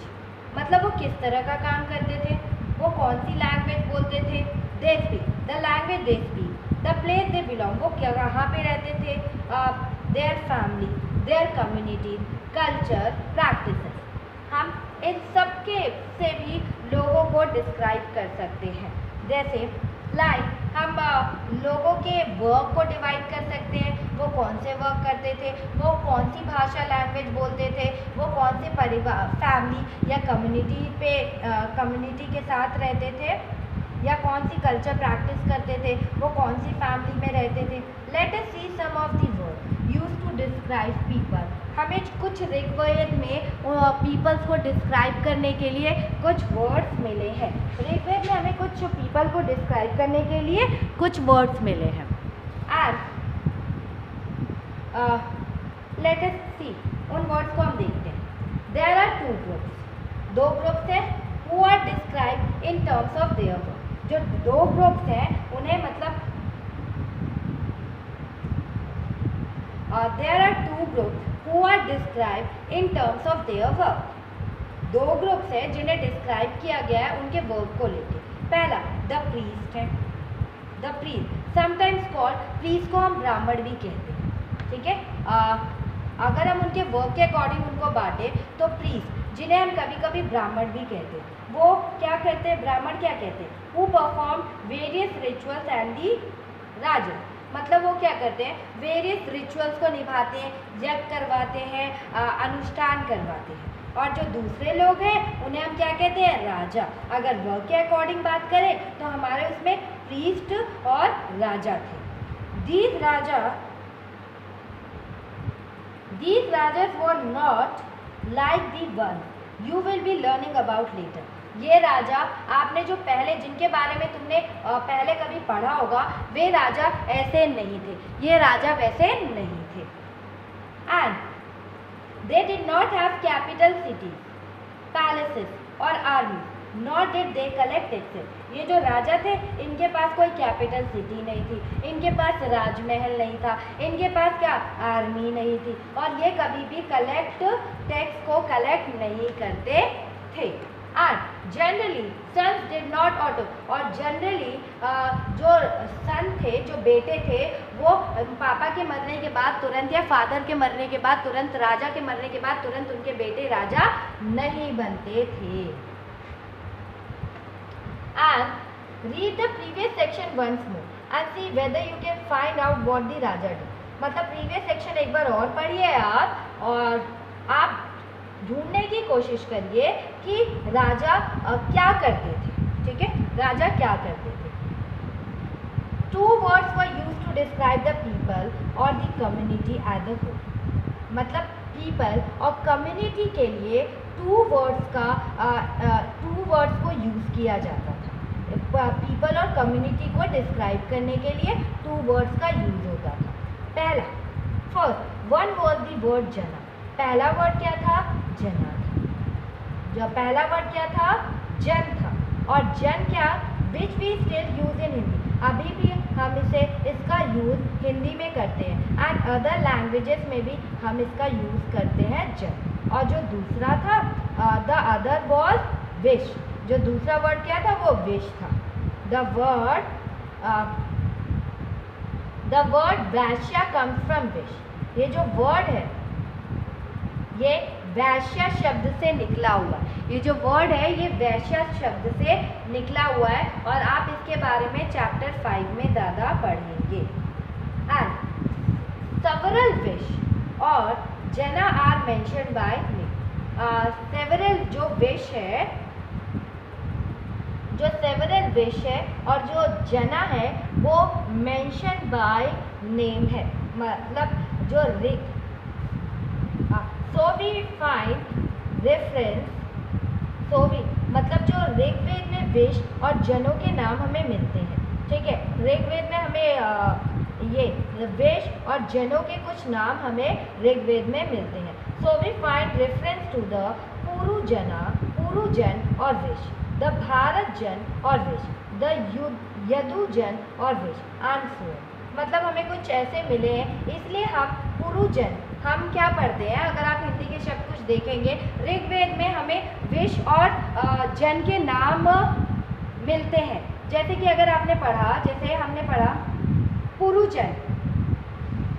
मतलब वो किस तरह का काम करते थे, वो कौन सी लैंग्वेज बोलते थे, they speak the language they speak, the place they belong, वो कहाँ पे रहते थे, their family, their community, culture, practices. हम इन सब के से भी लोगों को डिस्क्राइब कर सकते हैं। जैसे हम लोगों के वर्क को डिवाइड कर सकते हैं, वो कौन से वर्क करते थे, वो कौन सी भाषा लैंग्वेज बोलते थे, वो कौन से परिवार फैमिली या कम्युनिटी के साथ रहते थे, या कौन सी कल्चर प्रैक्टिस करते थे, वो कौन सी फैमिली में रहते थे। Let us see some of the word used to describe people. हमें कुछ ऋग्वेद में पीपल्स को डिस्क्राइब करने के लिए कुछ वर्ड्स मिले हैं। ऋग्वेद में हमें कुछ पीपल को डिस्क्राइब करने के लिए कुछ वर्ड्स मिले हैं। एंड लेट अस सी, उन वर्ड्स को हम देखते हैं। देयर आर टू ग्रुप्स, दो ग्रुप्स हैं, who are describe in terms of their work. जो दो ग्रुप्स हैं उन्हें मतलब there are two groups who are described in terms of their work। दो ग्रुप्स हैं जिन्हें डिस्क्राइब किया गया है उनके वर्क को लेके। पहला द प्रीस्ट है, the priest sometimes called, priest को हम ब्राह्मण भी कहते हैं, ठीक है। अगर हम उनके वर्क के अकॉर्डिंग उनको बांटे तो प्रीस्ट, जिन्हें हम कभी कभी ब्राह्मण भी कहते हैं, वो क्या करते हैं, ब्राह्मण क्या कहते हैं, who perform various rituals and the raja. मतलब वो क्या करते हैं, वेरियस रिचुअल्स को निभाते हैं, यज्ञ करवाते हैं, अनुष्ठान करवाते हैं। और जो दूसरे लोग हैं उन्हें हम क्या कहते हैं, राजा। अगर वर्क के अकॉर्डिंग बात करें तो हमारे उसमें प्रीस्ट और राजा थे। These rajas were not like the ones you will be learning about later। ये राजा आपने जो पहले जिनके बारे में तुमने पहले कभी पढ़ा होगा, वे राजा ऐसे नहीं थे, ये राजा वैसे नहीं थे। And they did not have capital cities, palaces और army, not did they collect taxes. ये जो राजा थे इनके पास कोई कैपिटल सिटी नहीं थी, इनके पास राजमहल नहीं था, इनके पास क्या आर्मी नहीं थी, और ये कभी भी टैक्स को कलेक्ट नहीं करते थे। And generally sons did not auto, और जनरली जो सन थे, जो बेटे थे, वो पापा के मरने के बाद तुरंत या फादर के मरने के बाद तुरंत, राजा के मरने के बाद तुरंत उनके बेटे राजा नहीं बनते थे। And read the previous section once more and see whether you can find out what the raja do. मतलब प्रीवियस सेक्शन एक बार और पढ़िए आप, और आप ढूंढने की कोशिश करिए कि राजा क्या करते थे, ठीक है, राजा क्या करते थे। Two words were used to describe the people और the community as a whole. मतलब पीपल और कम्युनिटी के लिए टू वर्ड्स को यूज़ किया जाता था। पीपल और कम्युनिटी को डिस्क्राइब करने के लिए टू वर्ड्स का यूज़ होता था। पहला, first one was the word जना। पहला वर्ड क्या था, जना था। जो पहला वर्ड क्या था, जन था। और जन क्या, which we still use in Hindi, अभी भी हम इसका यूज़ हिंदी में करते हैं, एंड अदर लैंग्वेजेस में भी हम इसका यूज़ करते हैं जन। और जो दूसरा था, द अदर वॉज विश। जो दूसरा वर्ड क्या था, वो विश था। द वर्ड वैश्या कम्स फ्रॉम विश। ये जो वर्ड है ये वैश्या शब्द से निकला हुआ है। ये जो वर्ड है ये वैश्या शब्द से निकला हुआ है, और आप इसके बारे में चैप्टर 5 में ज़्यादा पढ़ेंगे। एंड सेवरल विश और jana are mention by me. Several जो विश है, जो सेवरल विश है और जो जना है वो मेंशन बाय नेम है, मतलब जो Rig. So we find reference, so we मतलब जो ऋग्वेद में विश और जनों के नाम हमें मिलते हैं, ठीक है। ऋग्वेद में हमें ये विश और जनों के कुछ नाम हमें ऋग्वेद में मिलते हैं। So we find reference to the Purujana, Purujan और विश, द भारत जन और विश, द यदुजन और विश एंड सो। मतलब हमें कुछ ऐसे मिले हैं, इसलिए हम पुरुजन, हम क्या पढ़ते हैं, अगर आप हिंदी के शब्द कुछ देखेंगे ऋग्वेद में हमें विश और जन के नाम मिलते हैं। जैसे कि अगर आपने पढ़ा, जैसे हमने पढ़ा पुरुजन,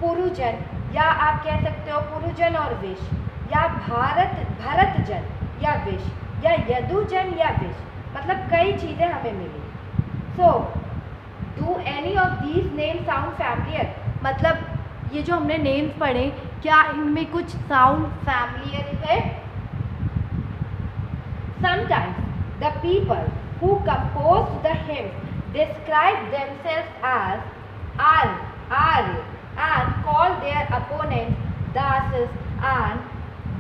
पुरुजन, या आप कह सकते हो पुरुजन और विश, या भरतजन या विश, या यदुजन या विश, मतलब कई चीज़ें हमें मिली। So do any of these name sound familiar, मतलब ये जो हमने नेम्स पढ़े क्या इनमें कुछ साउंड फैमिलियर है? Sometimes the people who composed the hymns described themselves as Arya and called their opponents Dasis and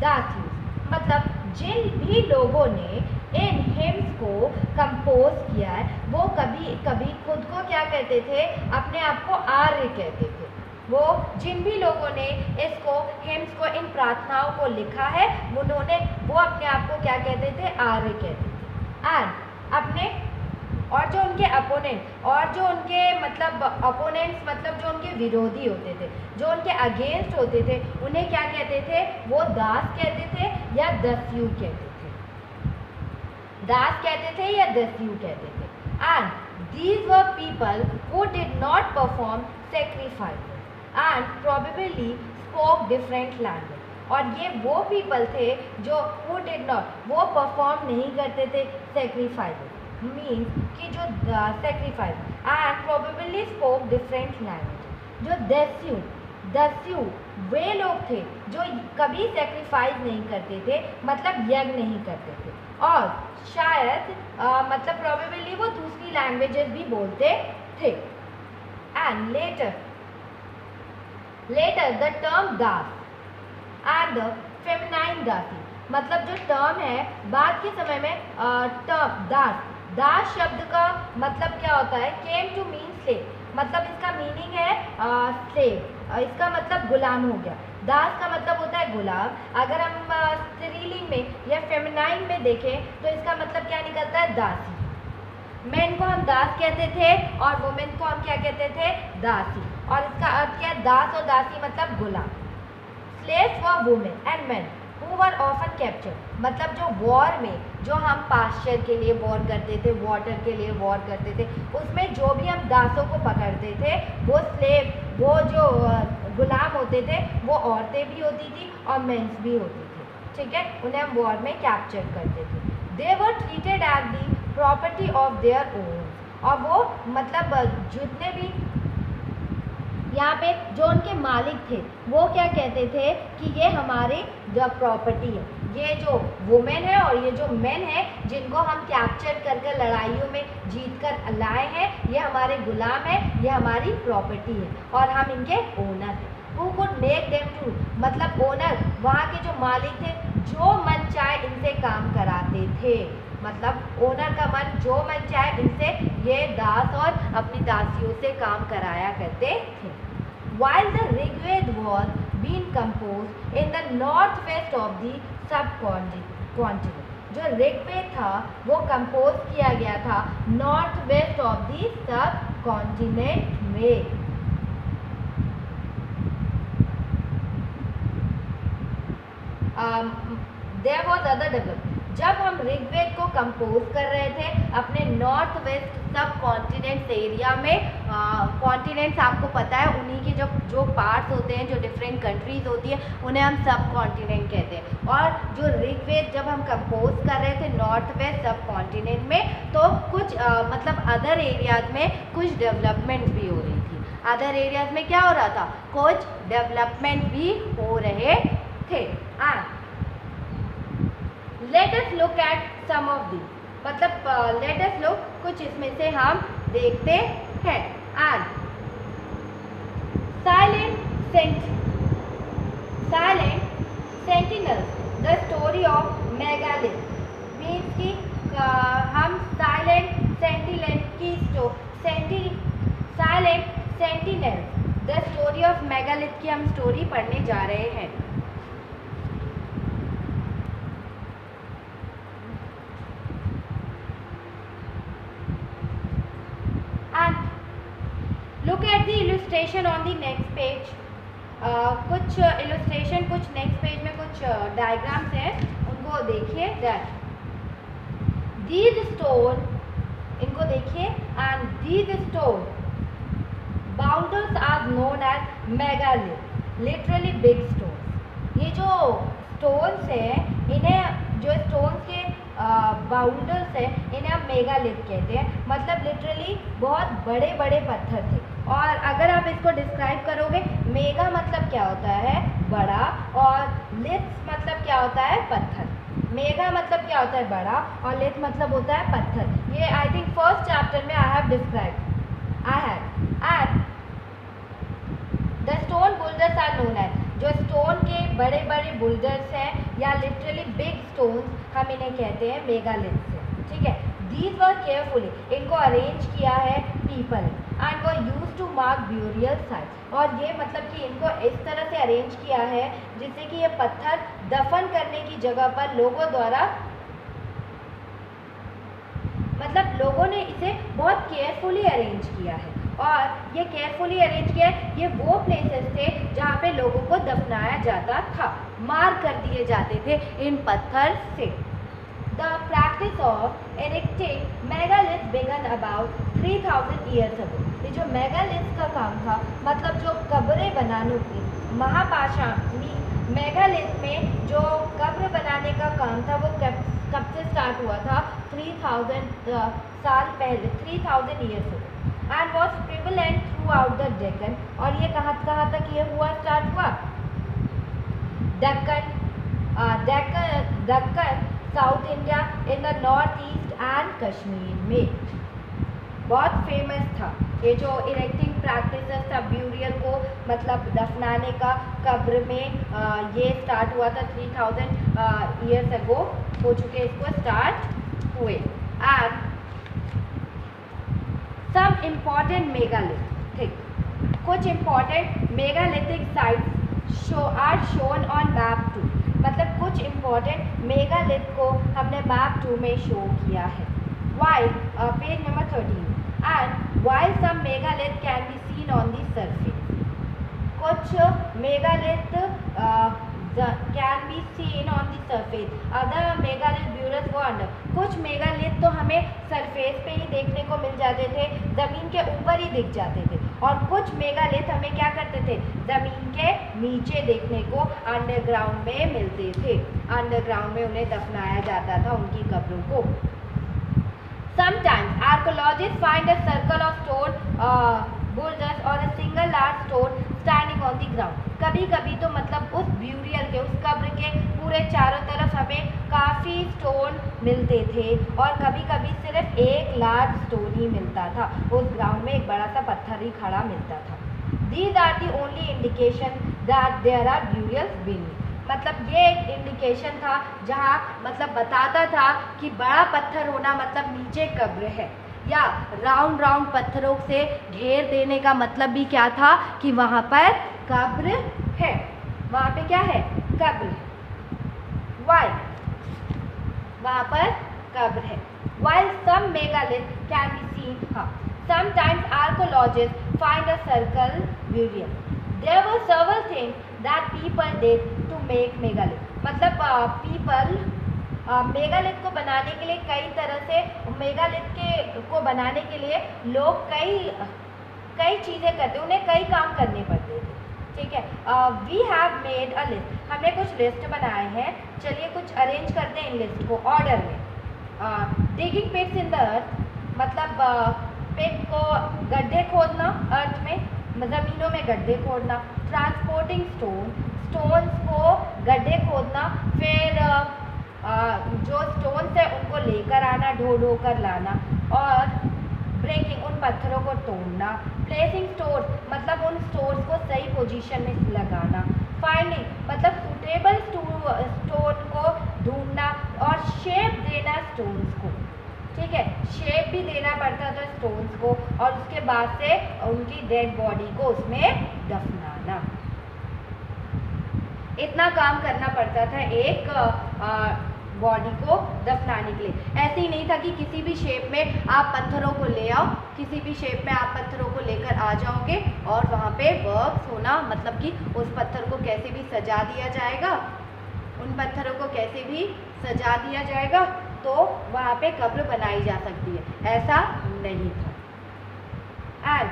Dasis। मतलब जिन भी लोगों ने इन हिम्स को कंपोज किया है वो कभी कभी खुद को क्या कहते थे, अपने आप को आर्य कहते थे। वो जिन भी लोगों ने इसको हिम्स को, इन प्रार्थनाओं को लिखा है, उन्होंने वो अपने आप को क्या कहते थे, आर्य कहते थे। एंड अपने, और जो उनके अपोनेंट, और जो उनके मतलब अपोनेंट्स मतलब जो उनके विरोधी होते थे, जो उनके अगेंस्ट होते थे, उन्हें क्या कहते थे, वो दास कहते थे या दस्यु कहते थे, दास कहते थे या दस्यु कहते थे। And these were people who did not perform sacrifice and probably spoke different language. और ये वो पीपल थे जो हु डिड नॉट, वो परफॉर्म नहीं करते थे सेक्रीफाइस, मीन्स कि जो sacrifice, and probably spoke different language. जो दस्यु, दस्यु वे लोग थे जो कभी सेक्रीफाइस नहीं करते थे, मतलब यज्ञ नहीं करते थे, और शायद मतलब प्रोबेबली वो दूसरी लैंग्वेजेस भी बोलते थे। And later the term Das and the feminine दासी, मतलब जो टर्म है बाद के समय में टर्म दास, दास शब्द का मतलब क्या होता है, केम टू मीन स्लेव, मतलब इसका मीनिंग है स्लेव, इसका मतलब गुलाम हो गया। दास का मतलब होता है गुलाम। अगर हम स्त्रीलिंग में या फेमिनाइन में देखें तो इसका मतलब क्या निकलता है, दासी। मेन को हम दास कहते थे और वुमेन को हम क्या कहते थे, दासी। और इसका अर्थ क्या है, दास और दासी मतलब गुलाम। Slaves were women and men who were often captured, मतलब जो वॉर में, जो हम पास्चर के लिए वॉर करते थे, वाटर के लिए वॉर करते थे, उसमें जो भी हम दासों को पकड़ते थे, वो स्लेव, वो जो गुलाम होते थे, वो औरतें भी होती थी और मेंस भी होती थी, ठीक है। उन्हें हम वॉर में कैप्चर करते थे। They were treated as the property of their own, और वो मतलब जितने भी यहाँ पे जो उनके मालिक थे वो क्या कहते थे कि ये हमारी प्रॉपर्टी है, ये जो वुमेन है और ये जो मेन है जिनको हम कैप्चर करके लड़ाइयों में जीत कर लाए हैं, ये हमारे गुलाम है, ये हमारी प्रॉपर्टी है और हम इनके ओनर हैं। Who could make them to, मतलब ओनर वहाँ के जो मालिक थे, जो मन चाहे इनसे काम कराते थे, मतलब ओनर का मन जो मन चाहे इनसे ये दास और अपनी दासियों से काम कराया करते थे। While the Rigved was being composed in the northwest of the subcontinent, जो ऋग्वेद था वो कंपोज किया गया था north west of the sub continent में। There was other development, जब हम ऋग्वेद को कंपोज कर रहे थे अपने नॉर्थ वेस्ट सब कॉन्टिनेंट्स एरिया में, कॉन्टिनेंट्स आपको पता है उन्हीं के जो पार्ट्स होते हैं, जो डिफरेंट कंट्रीज होती है, उन्हें हम सब कॉन्टिनेंट कहते हैं। और जो ऋग्वेद जब हम कंपोज कर रहे थे नॉर्थ वेस्ट सब कॉन्टिनेंट में, तो कुछ मतलब अदर एरियाज में कुछ डेवलपमेंट भी हो रही थी। अदर एरियाज में क्या हो रहा था, कुछ डेवलपमेंट भी हो रहे थे। Let us look at some of these। मतलब लेट अस लुक, कुछ इसमें से हम देखते हैं। And silent sentinels the story of megalith means कि हम silent sentinels the story of megalith की हम स्टोरी पढ़ने जा रहे हैं। And look at the illustration on the next page. कुछ illustration, कुछ next page में कुछ diagrams हैं, उनको देखिए। That these stone, इनको देखिए, and these stone boulders are known as megalith, literally big stones। ये जो stones हैं, इन्हें जो stones के बाउंडर्स है इन्हें हम मेगालिथ कहते हैं, मतलब लिटरली बहुत बड़े बड़े पत्थर थे। और अगर आप इसको डिस्क्राइब करोगे, मेगा मतलब क्या होता है, बड़ा, और लिथ मतलब क्या होता है, पत्थर। मेगा मतलब क्या होता है, बड़ा, और लिथ मतलब होता है पत्थर। ये आई थिंक फर्स्ट चैप्टर में I have describe. And the stone boulders are known as, जो स्टोन के बड़े बड़े बुल्डर्स हैं या लिटरली बिग स्टोन्स, हम इन्हें कहते हैं मेगालिथ से। ठीक है, दीज वर केयरफुली, इनको अरेंज किया है पीपल, एंड वो use to mark burial site. और ये मतलब कि इनको इस तरह से अरेंज किया है जिससे कि ये पत्थर दफन करने की जगह पर लोगों द्वारा, मतलब लोगों ने इसे बहुत केयरफुली अरेंज किया है। और ये केयरफुली अरेंज किया है, ये वो प्लेसेस थे जहाँ पे लोगों को दफनाया जाता था, मार कर दिए जाते थे इन पत्थर से। The practice of erecting megalith began about 3000 years ago. ये जो मेगालिथ का काम था, मतलब जो कब्रें बनाने की, महापाषाण मेगालिथ में जो कब्र बनाने का काम था, वो कब से स्टार्ट हुआ था, 3000 साल पहले, 3000 years ago, and was prevalent through out the Deccan. और ये कहाँ तक ये हुआ, स्टार्ट हुआ, Deccan south India, in the north east and Kashmir में। बहुत फेमस था ये जो इरेक्टिंग प्रैक्टिसेस था, ब्यूरियल को मतलब दफनाने का कब्र में, ये स्टार्ट हुआ था 3000 ईयर्स अगो हो चुके इसको स्टार्ट हुए। एंड सम इम्पॉर्टेंट मेगालिथिक, कुछ important megalithic sites are shown on map 2, मतलब कुछ इम्पॉर्टेंट मेगालिथ को हमने मैप 2 में शो किया है। While page number 13, and while some megalith can be seen on the surface, कुछ megalith can be seen on the surface, other megalith buried वो under. कुछ मेगालिथ तो हमें सरफेस पे ही देखने को मिल जाते थे, ज़मीन के ऊपर ही दिख जाते थे, और कुछ मेगालिथ हमें क्या करते थे, ज़मीन के नीचे देखने को अंडरग्राउंड में मिलते थे। अंडरग्राउंड में उन्हें दफनाया जाता था, उनकी कब्रों को। Sometimes archaeologists find a circle of stone boulders or a single large stone standing on the ground। कभी कभी तो मतलब उस ब्यूरियल के, उस कब्र के पूरे चारों तरफ हमें काफ़ी स्टोन मिलते थे, और कभी कभी सिर्फ एक लार्ज स्टोन ही मिलता था, उस ग्राउंड में एक बड़ा सा पत्थर ही खड़ा मिलता था। These are the only indication that there are burials beneath। मतलब ये एक इंडिकेशन था जहाँ मतलब बताता था कि बड़ा पत्थर होना मतलब नीचे कब्र है, या राउंड राउंड पत्थरों से घेर देने का मतलब भी क्या था कि वहाँ पर कब्र है, वहाँ पे क्या है, कब्र है। वाई वहाँ पर कब्र है। While some megalith can be seen, sometimes archaeologists find a circle burial। There were several things that people did to make megalith। मतलब people मेगालिथ को बनाने के लिए कई तरह से, मेगालिथ को बनाने के लिए लोग कई चीज़ें करते, उन्हें कई काम करने पड़ते थे। ठीक है, we have made a list, हमने कुछ लिस्ट बनाए हैं। चलिए कुछ अरेंज करते हैं इन लिस्ट को ऑर्डर में। डिगिंग पिट्स इन द अर्थ, मतलब पिट को गड्ढे खोदना, अर्थ में ज़मीनों में गड्ढे खोदना। ट्रांसपोर्टिंग स्टोन्स को गड्ढे खोदना, फिर जो स्टोन्स है उनको लेकर आना, ढो ढो कर लाना, और ब्रेकिंग उन पत्थरों को तोड़ना, प्लेसिंग स्टोर मतलब उन स्टोर्स को सही पोजीशन में लगाना, फाइंडिंग मतलब सूटेबल स्टोन को ढूंढना, और शेप देना स्टोन्स को, ठीक है, शेप भी देना पड़ता था स्टोन्स को, और उसके बाद से उनकी डेड बॉडी को उसमें दफनाना। इतना काम करना पड़ता था एक बॉडी को दफनाने के लिए। ऐसे ही नहीं था कि किसी भी शेप में आप पत्थरों को ले आओ, किसी भी शेप में आप पत्थरों को लेकर आ जाओगे और वहाँ पे वर्क्स होना, मतलब कि उस पत्थर को कैसे भी सजा दिया जाएगा, उन पत्थरों को कैसे भी सजा दिया जाएगा तो वहाँ पे कब्र बनाई जा सकती है, ऐसा नहीं था। And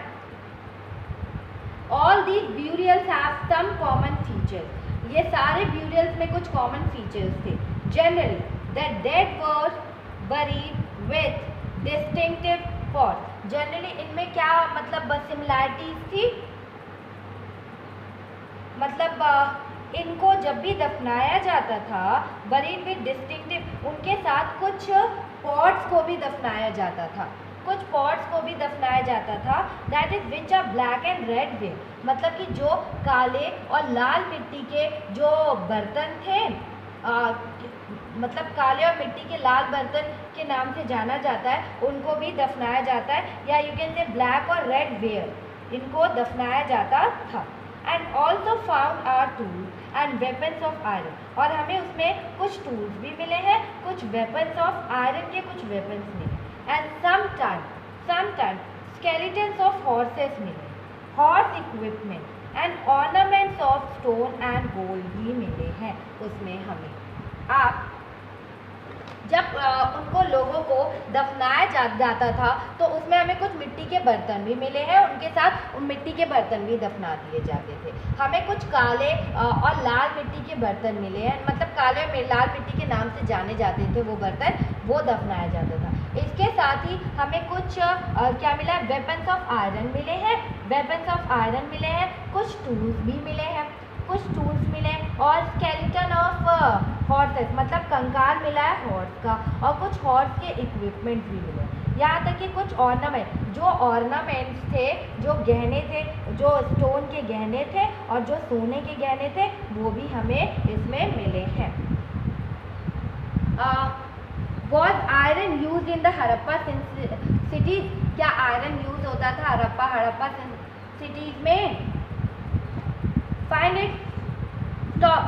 all these burials have some common features, ये सारे ब्यूरियल्स में कुछ कॉमन फीचर्स थे। Generally the dead were buried with distinctive pots, जनरली इनमें क्या मतलब सिमिलैरिटीज थी, मतलब इनको जब भी दफनाया जाता था बरीड विद डिस्टिंक्टिव, उनके साथ कुछ पॉट्स को भी दफनाया जाता था, कुछ पॉट्स को भी दफनाया जाता था, that is which are black and red ware, मतलब कि जो काले और लाल मिट्टी के जो बर्तन थे, मतलब काले और मिट्टी के लाल बर्तन के नाम से जाना जाता है, उनको भी दफनाया जाता है, या यू कैन से ब्लैक और रेड वेयर, इनको दफनाया जाता था। And also found are tools and weapons of iron, और हमें उसमें कुछ टूल्स भी मिले हैं, कुछ वेपन्स ऑफ आयरन के कुछ वेपन्स मिले, and sometime skeletons of horses मिले, horse equipment and ornaments of stone and gold भी मिले हैं उसमें हमें। आप जब उनको लोगों को दफनाया जाता था तो उसमें हमें कुछ मिट्टी के बर्तन भी मिले हैं, उनके साथ उन मिट्टी के बर्तन भी दफना दिए जाते थे। हमें कुछ काले और लाल मिट्टी के बर्तन मिले हैं, मतलब काले और लाल मिट्टी के नाम से जाने जाते थे वो बर्तन, वो दफनाया जाता था। इसके साथ ही हमें कुछ क्या मिला, वेपन्स ऑफ आयरन मिले हैं, वेपन्स ऑफ आयरन मिले हैं, कुछ टूल्स भी मिले हैं, कुछ टूल्स मिले, और स्केलेटन ऑफ हॉर्सेस मतलब कंकाल मिला है हॉर्स का, और कुछ हॉर्स के इक्विपमेंट भी मिले, यहाँ तक कि कुछ ऑर्नामेंट, जो ऑर्नामेंट्स थे, जो गहने थे, जो स्टोन के गहने थे और जो सोने के गहने थे, वो भी हमें इसमें मिले हैं। Was iron used in the Harappa cities? क्या आयरन यूज होता था हड़प्पा सिटीज में? Find it. Stop.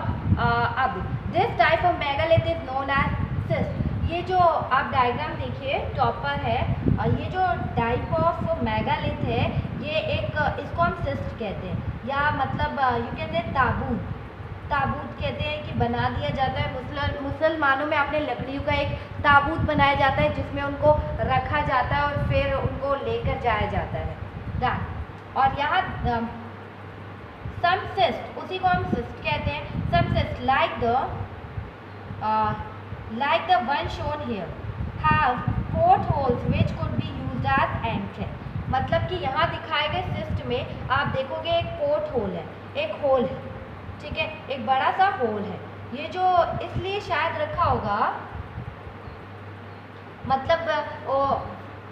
अब this type of megalith is known as cyst. ये जो आप डायग्राम देखिए टॉप पर है, ये जो टाइप ऑफ मेगालिथ है, ये एक इसको हम सिस्ट कहते हैं, या मतलब यू कैन से ताबूत कहते हैं कि बना दिया जाता है। मुसलमानों में आपने लकड़ियों का एक ताबूत बनाया जाता है जिसमें उनको रखा जाता है और फिर उनको लेकर जाया जाता है। और यहाँ some cyst, उसी को हम cyst कहते हैं। some cyst like the one shown here have portholes which could be used as entrance, मतलब कि यहाँ दिखाए गए cyst में आप देखोगे एक पोर्ट होल है, एक होल है, ठीक है, एक बड़ा सा होल है। ये जो इसलिए शायद रखा होगा, मतलब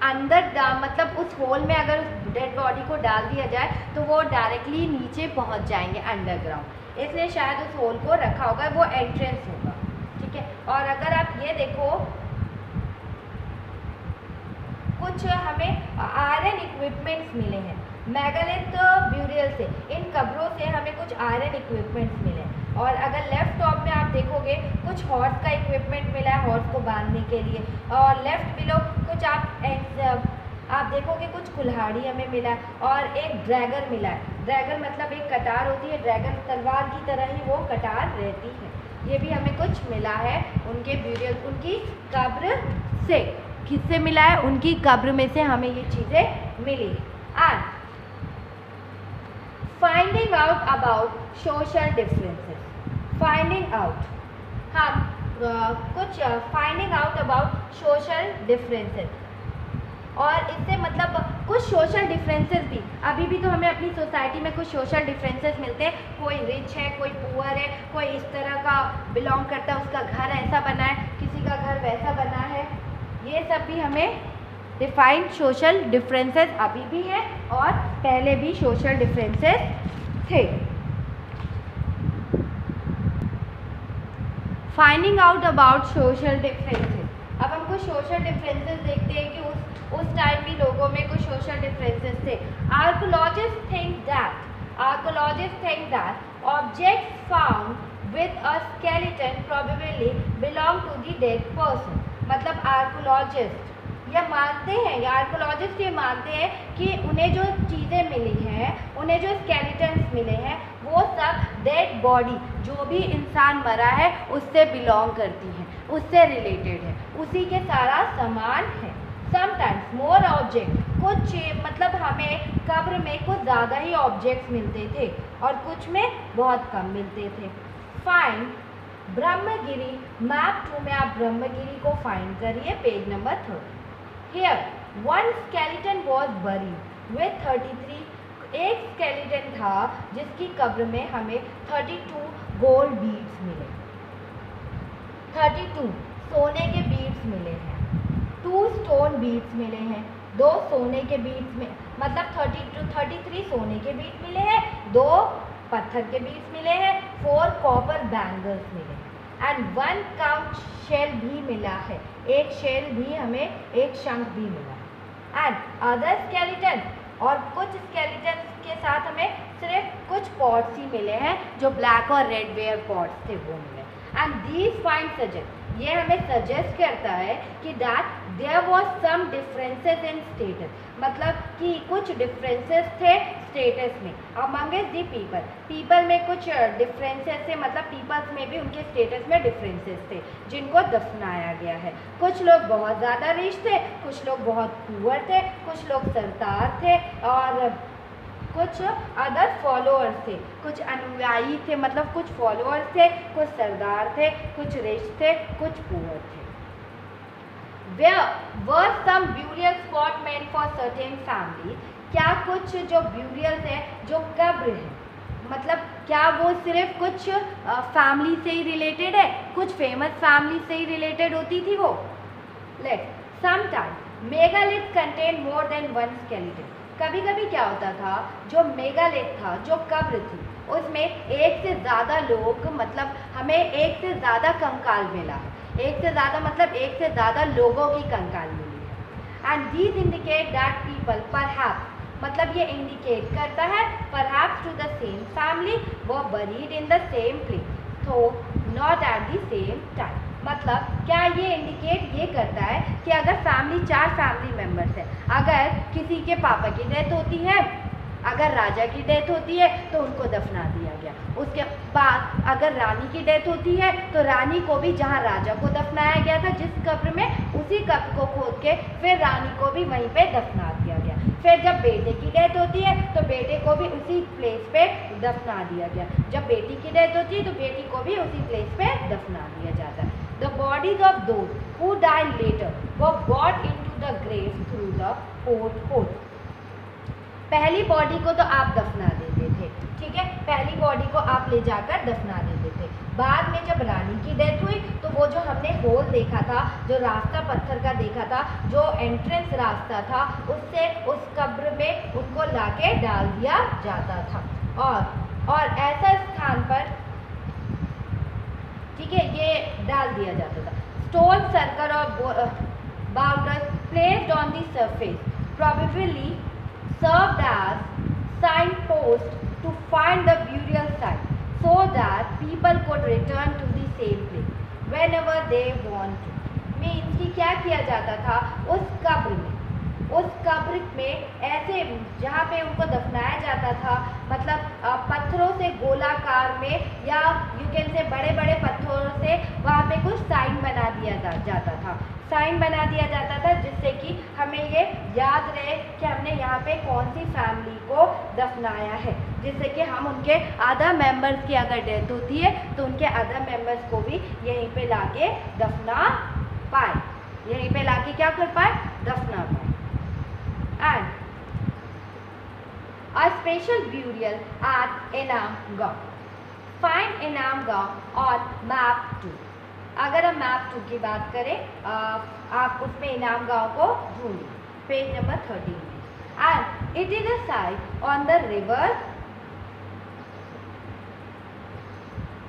अंदर मतलब उस होल में अगर उस डेड बॉडी को डाल दिया जाए तो वो डायरेक्टली नीचे पहुंच जाएंगे अंडरग्राउंड, इसलिए शायद उस होल को रखा होगा, वो एंट्रेंस होगा, ठीक है। और अगर आप ये देखो, कुछ हमें आयरन इक्विपमेंट्स मिले हैं मेगालिथ ब्यूरियल से, इन कब्रों से हमें कुछ आयरन इक्विपमेंट्स मिले हैं। और अगर लेफ्ट टॉप में आप देखोगे कुछ हॉर्स का इक्विपमेंट मिला है हॉर्स को बांधने के लिए, और लेफ्ट बिलो कुछ आप देखोगे कुछ कुल्हाड़ी हमें मिला है, और एक ड्रैगन मिला है। ड्रैगन मतलब एक कटार होती है, ड्रैगन तलवार की तरह ही वो कटार रहती है। ये भी हमें कुछ मिला है उनके ब्यूरियल, उनकी कब्र से। किससे मिला है? उनकी कब्र में से हमें ये चीज़ें मिली। And finding out about social differences, finding out, हम कुछ finding out about social differences, और इससे मतलब कुछ सोशल डिफरेंसेस भी, अभी भी तो हमें अपनी सोसाइटी में कुछ सोशल डिफरेंसेस मिलते हैं, कोई रिच है, कोई पुअर है, कोई इस तरह का बिलोंग करता है, उसका घर ऐसा बना है, किसी का घर वैसा बना है। ये सब भी हमें डिफाइंड सोशल डिफरेंसेस अभी भी है और पहले भी सोशल डिफरेंसेस थे। Finding out about social differences, अब हम कुछ सोशल डिफरेंसेस देखते हैं कि उस टाइम भी लोगों में कुछ सोशल डिफरेंसेस थे। Archaeologist think that objects found with a skeleton probably belong to the dead person. मतलब आर्कोलॉजिस्ट ये मानते हैं कि उन्हें जो चीज़ें मिली हैं, उन्हें जो स्केलेटन्स मिले हैं, वो सब डेड बॉडी, जो भी इंसान मरा है उससे बिलोंग करती हैं, उससे रिलेटेड है, उसी के सारा सामान है। समटाइम्स मोर ऑब्जेक्ट, कुछ मतलब हमें कब्र में कुछ ज़्यादा ही ऑब्जेक्ट्स मिलते थे और कुछ में बहुत कम मिलते थे। फाइंड ब्रह्मगिरी मैप 2 में आप ब्रह्मगिरी को फाइंड करिए, page number 30। Here one skeleton was buried with 33, एक स्केलेटन था जिसकी कब्र में हमें 32 गोल्ड बीड्स मिले, 32 सोने के बीड्स मिले हैं, 2 स्टोन बीड्स मिले हैं, 2 सोने के बीड्स में मतलब 33 सोने के बीड्स मिले हैं, 2 पत्थर के बीड्स मिले हैं, 4 कॉपर बैंगल्स मिले एंड 1 काउच शेल भी मिला है, एक शेल भी हमें, एक शंख भी मिला। एंड अदर स्केलेटन, और कुछ स्केलेटन के साथ हमें सिर्फ कुछ पॉट्स ही मिले हैं जो ब्लैक और रेड वेयर पॉट्स थे, वो मिले। एंड दीज फाइंड सजेस्ट, ये हमें सजेस्ट करता है कि that there was some differences in status, मतलब कि कुछ डिफरेंसेस थे स्टेटस में अमंगस्ट दी पीपल में कुछ डिफरेंसेस थे, मतलब पीपल्स में भी उनके स्टेटस में डिफरेंसेस थे जिनको दफनाया गया है। कुछ लोग बहुत ज़्यादा रिच थे, कुछ लोग बहुत पुअर थे, कुछ लोग सरदार थे और कुछ अदर फॉलोअर्स थे, कुछ अनुयायी थे, मतलब कुछ फॉलोअर्स थे, कुछ सरदार थे, कुछ रिच थे, कुछ पुअर थे। Where were some burial spot meant for certain family, क्या कुछ जो ब्यूरियल्स है, जो कब्र है, मतलब क्या वो सिर्फ कुछ फैमिली से ही रिलेटेड है, कुछ फेमस फैमिली से ही रिलेटेड होती थी वो। Let sometime megalith contain more than 1 skeleton, कभी कभी क्या होता था, जो मेगालिथ था, जो कब्र थी, उसमें एक से ज़्यादा लोग, मतलब हमें एक से ज़्यादा कंकाल मिला है, एक से ज़्यादा मतलब एक से ज़्यादा लोगों की कंकाल मिली है। And these indicate that people perhaps, मतलब ये इंडिकेट करता है perhaps to the same family were buried in the same place, though not at the same time. मतलब क्या ये इंडिकेट ये करता है कि अगर फैमिली 4 फैमिली मेम्बर्स है, अगर किसी के पापा की डेथ होती है, अगर राजा की डेथ होती है तो उनको दफना दिया गया, उसके बाद अगर रानी की डेथ होती है तो रानी को भी जहाँ राजा को दफनाया गया था जिस कब्र में, उसी कब्र को खोद के फिर रानी को भी वहीं पे दफना दिया गया। फिर जब बेटे की डेथ होती है तो बेटे को भी उसी प्लेस पे दफना दिया गया, जब बेटी की डेथ होती है तो बेटी को भी उसी प्लेस पे दफना दिया जाता है। The bodies of those who died later were brought into the grave through the porthole. पहली बॉडी को तो आप दफना देते थे, ठीक है, पहली बॉडी को आप ले जाकर दफना देते थे। बाद में जब रानी की डेथ हुई तो वो जो हमने होल देखा था, जो रास्ता पत्थर का देखा था, जो एंट्रेंस रास्ता था, उससे उस कब्र में उनको लाके डाल दिया जाता था। और ऐसा स्थान पर, ठीक है, ये डाल दिया जाता था। स्टोन सर्कल और boulder placed on the surface probably served as signpost to find the burial site so that people could return to the same place whenever they want to. Means कि क्या किया जाता था उस कब्र में ऐसे जहाँ पे उनको दफनाया जाता था, मतलब पत्थरों से गोलाकार में या यू कैन से बड़े बड़े पत्थरों से वहाँ पे कुछ साइन बना दिया जाता था, साइन बना दिया जाता था जिससे कि हमें ये याद रहे कि हमने यहाँ पे कौन सी फैमिली को दफनाया है, जिससे कि हम उनके अदर मेंबर्स की अगर डेथ होती है तो उनके अदर मेंबर्स को भी यहीं पे लाके दफना पाए, यहीं पे लाके क्या कर पाए, दफना पाए। A special burial at Enam Gaon. Find Enam Gaon on map 2. अगर हम मैप 2 की बात करें आप उसमें इनाम गांव को ढूंढिए, पेज नंबर 13 में. And it is a site on the river.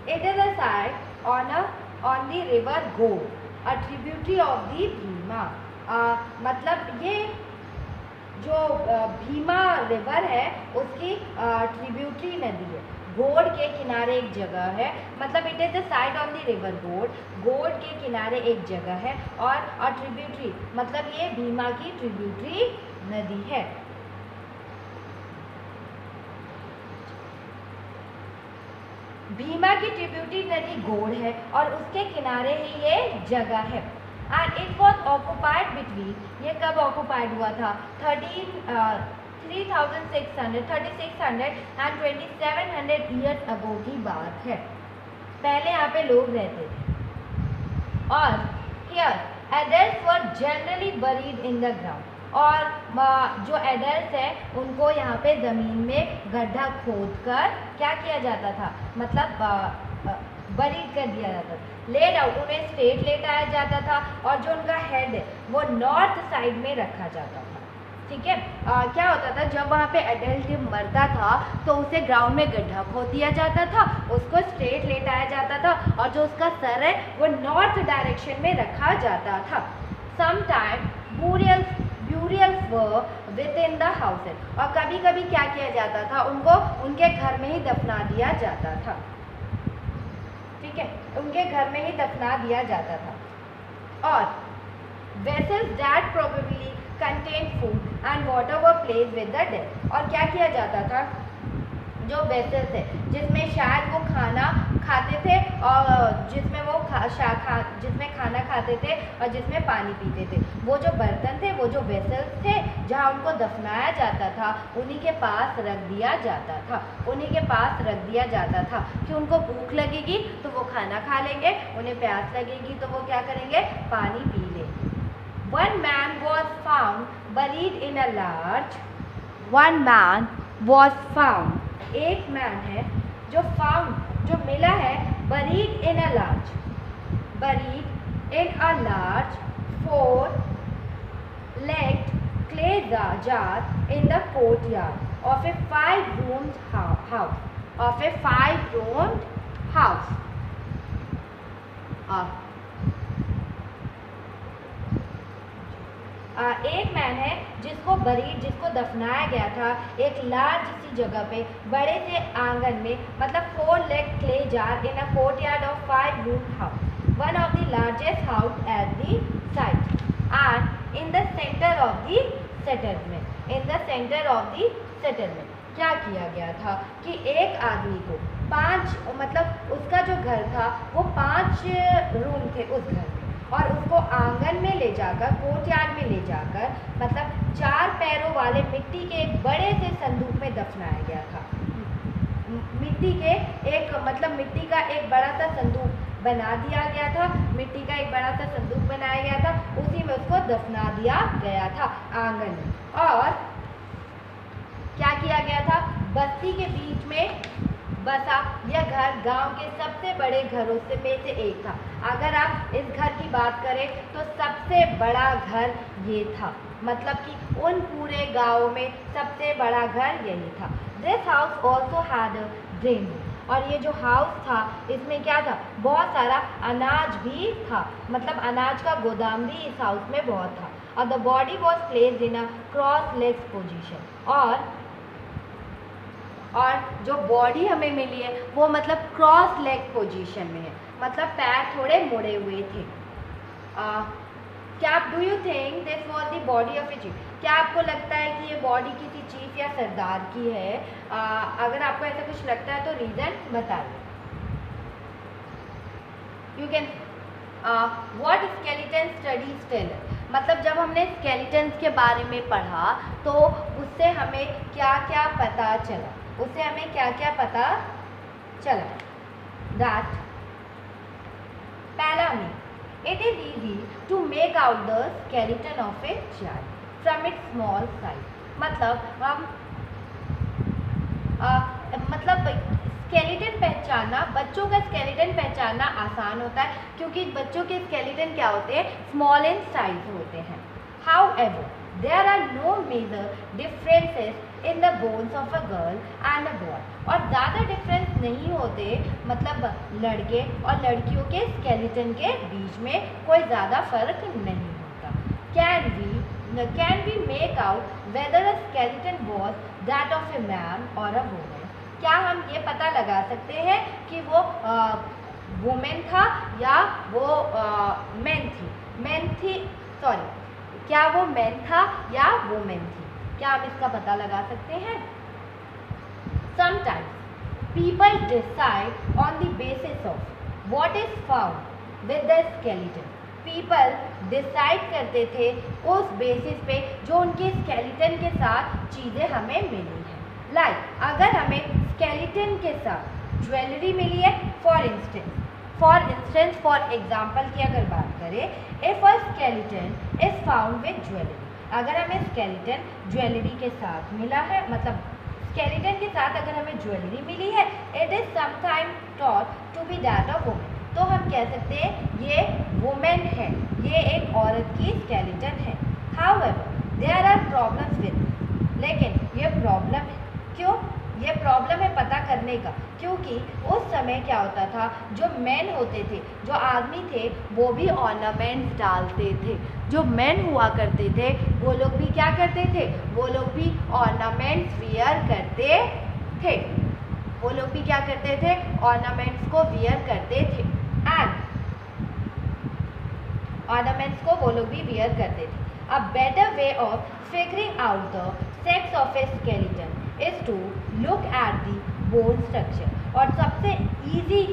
It is a site on the river Gol, a tributary of the Bhima. मतलब ये जो भीमा रिवर है उसकी ट्रिब्यूटरी नदी है. गोड के किनारे एक जगह है, मतलब it is the side on the river गोड. गोड के किनारे एक जगह है और ट्रिब्यूटरी मतलब ये भीमा की ट्रिब्यूटरी नदी है. भीमा की ट्रिब्यूटरी नदी गोड है और उसके किनारे ही ये जगह है. And it was occupied between, ये कब ऑक्यूपाइड हुआ था? 3600 एंड 2700 ईयर्स अगो की बात है. पहले यहाँ पे लोग रहते थे. और here adults were generally buried in the ground. और जो एडल्ट्स हैं उनको यहाँ पे ज़मीन में गड्ढा खोद कर क्या किया जाता था, मतलब बरीड कर दिया जाता था. लेड आउट, उन्हें स्ट्रेट लेटाया जाता था और जो उनका हेड है वो नॉर्थ साइड में रखा जाता था. ठीक है. क्या होता था जब वहाँ पे एडल्ट मरता था तो उसे ग्राउंड में गड्ढा खोद दिया जाता था, उसको स्ट्रेट लेटाया जाता था और जो उसका सर है वो नॉर्थ डायरेक्शन में रखा जाता था. Sometime burials were within the houses. और कभी कभी क्या किया जाता था, उनको उनके घर में ही दफना दिया जाता था. ठीक है, उनके घर में ही दफना दिया जाता था. और vessels that probably contained food and water were placed with the dead. और क्या किया जाता था, जो वेसल्स है जिसमें शायद वो खाना खाते थे और जिसमें वो जिसमें खाना खाते थे और जिसमें पानी पीते थे, वो जो बर्तन थे, वो जो वेसल्स थे जहाँ उनको दफनाया जाता था उन्हीं के पास रख दिया जाता था. उन्हीं के पास रख दिया जाता था कि उनको भूख लगेगी तो वो खाना खा लेंगे, उन्हें प्यास लगेगी तो वो क्या करेंगे, पानी पी लेंगे. One man was found buried in a large. One man was found. एक मैन है जो फाउंड, जो मिला है, buried in a large, buried in a large 4-legged clay jar in the courtyard of a 5-roomed house. Of a 5-roomed house. एक man है जिसको जिसको दफनाया गया था एक लार्ज सी जगह पे, बड़े से आंगन में, मतलब 4-legged clay jar in a courtyard of 5-roomed house, one of the largest house at the site, and in the center of the settlement. In the center of the settlement क्या किया गया था कि एक आदमी को 5, मतलब उसका जो घर था वो 5 रूम थे उस घर में, और उसको आंगन में ले जाकर, कोर्टयार्ड में ले जाकर, मतलब 4 पैरों वाले मिट्टी के एक बड़े से संदूक में दफनाया गया था. मिट्टी का एक बड़ा सा संदूक बना दिया गया था, मिट्टी का एक बड़ा सा संदूक बनाया गया था, उसी में उसको दफना दिया गया था आंगन में. और क्या किया गया था, बस्ती के बीच में बसा यह घर गांव के सबसे बड़े घरों में से एक था. अगर आप इस घर की बात करें तो सबसे बड़ा घर ये था, मतलब कि उन पूरे गांव में सबसे बड़ा घर यही था. This house also had a drain. और ये जो हाउस था इसमें क्या था, बहुत सारा अनाज भी था, मतलब अनाज का गोदाम भी इस हाउस में बहुत था. और the body was placed in a cross legs position. और जो बॉडी हमें मिली है वो मतलब क्रॉस लेग पोजीशन में है, मतलब पैर थोड़े मुड़े हुए थे. क्या do you think this was the body of a chief? क्या आपको लगता है कि ये बॉडी किसी चीफ या सरदार की है? अगर आपको ऐसा कुछ लगता है तो रीज़न बताइए. You can what skeleton studies tell. मतलब जब हमने स्केलेटन्स के बारे में पढ़ा तो उससे हमें क्या क्या पता चला, that पहला में it is easy to make out the skeleton of a child from its small size. मतलब हम मतलब स्केलेटन पहचानना, बच्चों का स्केलेटन पहचानना आसान होता है क्योंकि बच्चों के स्केलेटन क्या होते हैं, स्मॉल इन साइज होते हैं. However, there are no major differences in the bones of a girl and a boy. और ज़्यादा डिफरेंस नहीं होते, मतलब लड़के और लड़कियों के स्केलेटन के बीच में कोई ज़्यादा फर्क नहीं होता. Can we make out whether a skeleton was that of a man or a woman? क्या हम ये पता लगा सकते हैं कि वो वुमेन था या वो मैन थी, क्या वो मैन था या वुमेन थी? क्या हम इसका पता लगा सकते हैं? Sometimes people decide on the basis of what is found with the skeleton. People decide करते थे उस बेसिस पे जो उनके स्केलेटन के साथ चीज़ें हमें मिली हैं. लाइक अगर हमें स्केलेटन के साथ ज्वेलरी मिली है, फॉर इंस्टेंस फॉर एग्जाम्पल की अगर बात करें, if a skeleton is found with jewellery, अगर हमें स्केलेटन ज्वेलरी के साथ मिला है, मतलब स्केलेटन के साथ अगर हमें ज्वेलरी मिली है, it is sometime thought to be that of women, तो हम कह सकते हैं ये वुमेन है, ये एक औरत की स्केलेटन है. However there are problems with, लेकिन ये प्रॉब्लम है. क्यों ये प्रॉब्लम है पता करने का? क्योंकि उस समय क्या होता था, जो मेन होते थे, जो आदमी थे, वो भी ऑर्नामेंट्स डालते थे. जो मेन हुआ करते थे वो लोग भी क्या करते थे, वो लोग भी ऑर्नामेंट्स वियर करते थे. वो लोग भी क्या करते थे, ऑर्नामेंट्स को वियर करते थे. एंड ऑर्नामेंट्स को वो लोग भी वियर करते थे. A better way of figuring out the sex of A skeleton is to look at the bone structure. और सबसे easy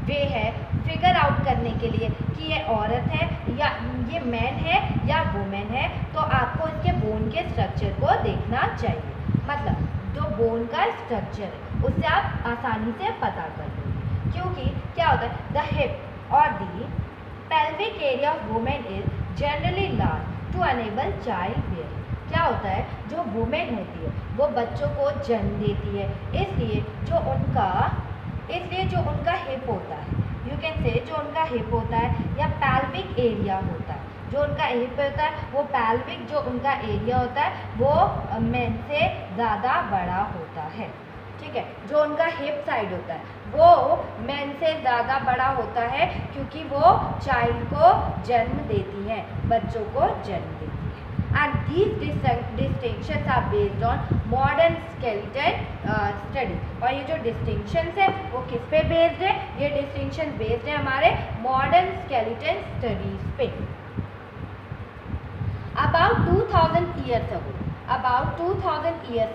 वे है फिगर आउट करने के लिए कि ये औरत है या ये मैन है या वुमेन है, तो आपको इसके बोन के स्ट्रक्चर को देखना चाहिए. मतलब जो बोन का स्ट्रक्चर है उससे आप आसानी से पता कर लोगे. क्योंकि क्या होता है, द हिप और the pelvic area of women is generally large to enable child bearing. क्या होता है, जो वुमेन होती है वो बच्चों को जन्म देती है, इसलिए जो उनका हिप होता है, यू कैन से जो उनका हिप होता है या पैल्विक एरिया होता है, जो उनका हिप होता है वो पैल्विक जो उनका एरिया होता है वो मेन से ज़्यादा बड़ा होता है. ठीक है, जो उनका हिप साइड होता है वो मेन से ज़्यादा बड़ा होता है क्योंकि वो चाइल्ड को जन्म देती है, बच्चों को जन्म देती है. And these distinctions are based on modern skeleton study. और ये जो distinctions है वो किस पे based है? ये distinctions based है हमारे modern skeleton studies पे. About 2000 years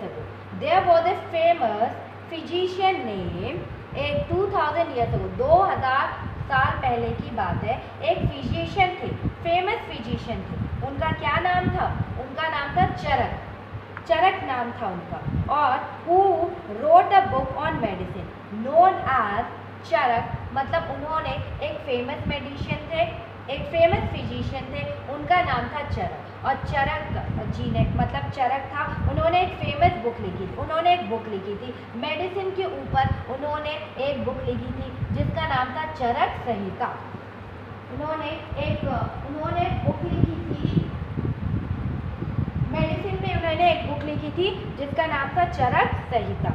ago, there was a famous physician named, एक 2000 years ago 2000 साल पहले की बात है, एक फिजिशियन थे, फेमस फिजिशियन थे. उनका क्या नाम था? उनका नाम था चरक नाम था उनका. और who wrote a book on medicine known as Charak, मतलब उन्होंने एक फेमस मेडिशियन थे, एक फेमस फिजिशियन थे, उनका नाम था चरक. और चरक जी ने, मतलब चरक था, उन्होंने एक फेमस बुक लिखी थी. उन्होंने एक बुक लिखी थी मेडिसिन के ऊपर, उन्होंने एक बुक लिखी थी जिसका नाम था चरक संहिता. उन्होंने बुक लिखी थी मेडिसिन पे, उन्होंने एक बुक लिखी थी जिसका नाम था चरक संहिता.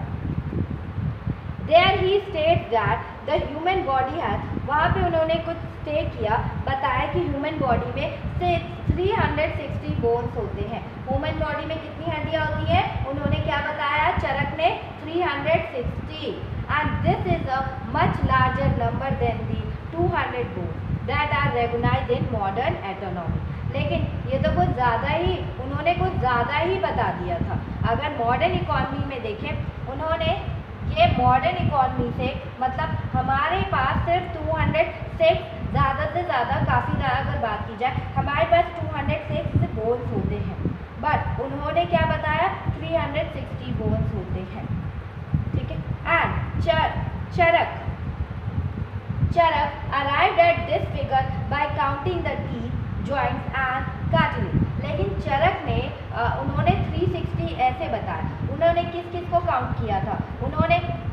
There he states that the human body has, वहाँ पे उन्होंने कुछ स्टेट किया, बताया कि ह्यूमन बॉडी में से 360 बोन्स होते हैं. ह्यूमन बॉडी में कितनी हड्डियाँ होती हैं? उन्होंने क्या बताया चरक ने? 360. And this is a much larger number than the 200 bones that are recognized in modern anatomy. लेकिन ये तो कुछ ज़्यादा ही, उन्होंने कुछ ज़्यादा ही बता दिया था. अगर मॉडर्न इकॉनमी में देखें, उन्होंने ये मॉडर्न इकॉनमी से, मतलब हमारे पास सिर्फ 206, ज़्यादा से ज़्यादा, काफ़ी ज़्यादा अगर बात की जाए, हमारे पास 206 बोन्स होते हैं, बट उन्होंने क्या बताया? 360 बोन्स होते हैं. ठीक है. And Charaka arrived at this figure by counting the teeth, joints and cartilage. लेकिन चरक ने उन्होंने 360 ऐसे बताया. उन्होंने किस किस को काउंट किया था?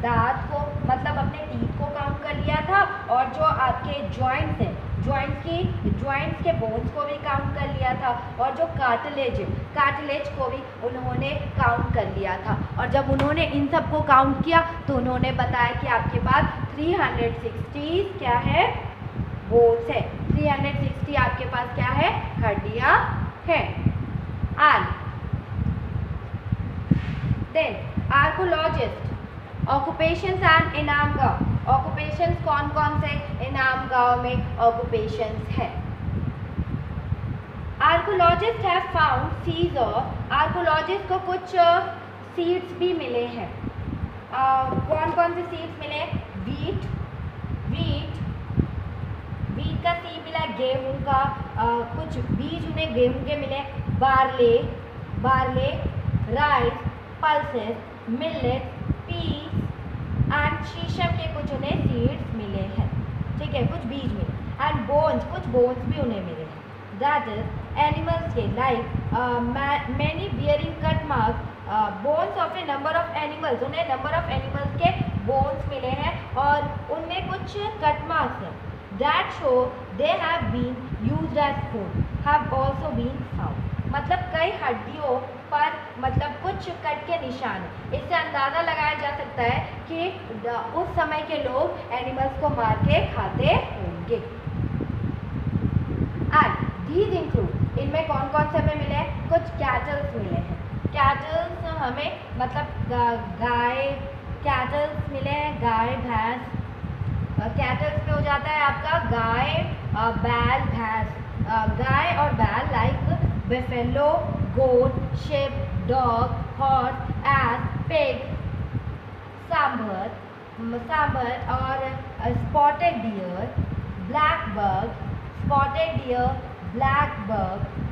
दांत को मतलब अपने टीथ को काउंट कर लिया था, और जो आपके जॉइंट्स हैं, जॉइंट्स के बोन्स को भी काउंट कर लिया था, और जो कार्टिलेज को भी उन्होंने काउंट कर लिया था। और जब उन्होंने इन सब को काउंट किया तो उन्होंने बताया कि आपके पास 360 क्या है, बोन्स है। 360 आपके पास क्या है, हड्डियां हैं। And then archaeologist, occupations and इनाम गांव। ऑक्यूपेशंस कौन कौन से इनाम गांव में ऑक्यूपेशंस है? Archaeologist have found seeds of, archaeologist को कुछ सीड्स भी मिले हैं। कौन कौन से सीड्स मिले? वीट का सीड मिला, गेहूं का कुछ बीज उन्हें गेहूं के मिले, barley, rice, pulses, millet, peas and sesame के कुछ उन्हें सीड्स मिले हैं, ठीक है, कुछ बीज मिले। एंड बोन्स, कुछ बोन्स भी उन्हें मिले हैं, दैट इज एनिमल्स के, like many bearing cut marks, bones of a number of animals, उन्हें नंबर ऑफ एनिमल्स के बोन्स मिले हैं और उनमें कुछ कट मार्क्स हैं, that show they have been used as food, have also been found. मतलब कई हड्डियों पर मतलब कुछ कट के निशान है। इससे अंदाज़ा लगाया जा सकता है कि उस समय के लोग एनिमल्स को मार के खाते होंगे। एंड दीज इंक्लूड, इनमें कौन कौन से हमें मिले? कुछ कैटल्स मिले हैं। कैटल्स हमें मतलब गाय, कैटल्स मिले हैं, गाय भैंस। कैटल्स में हो जाता है आपका गाय, बैल, भैंस। गाय और बैल like buffalo, goat, sheep, dog, horse, ass, pig, sambar और spotted deer, blackbird,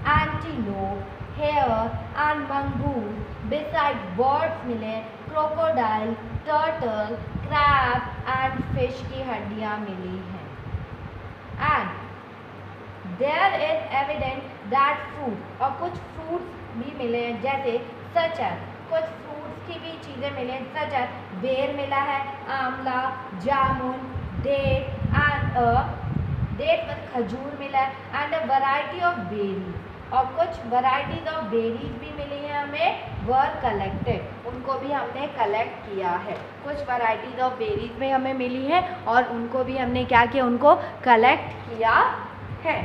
antelope, hare and mongoose. Besides birds मिले crocodile, turtle, crab and fish की हड्डियाँ मिली हैं। And there is evidence that fruit, और कुछ फ्रूट्स भी मिले हैं, जैसे सच है, कुछ फ्रूट्स की भी चीज़ें मिले हैं, सच है, बेर मिला है, आंवला, जामुन, डेट मतलब खजूर मिला है, and a variety of berries, और कुछ वैराइटीज ऑफ बेरीज भी मिली हैं हमें, वर कलेक्टेड, उनको भी हमने कलेक्ट किया है। कुछ वैराइटीज ऑफ बेरीज में हमें मिली है और उनको भी हमने क्या किया, उनको कलेक्ट किया है।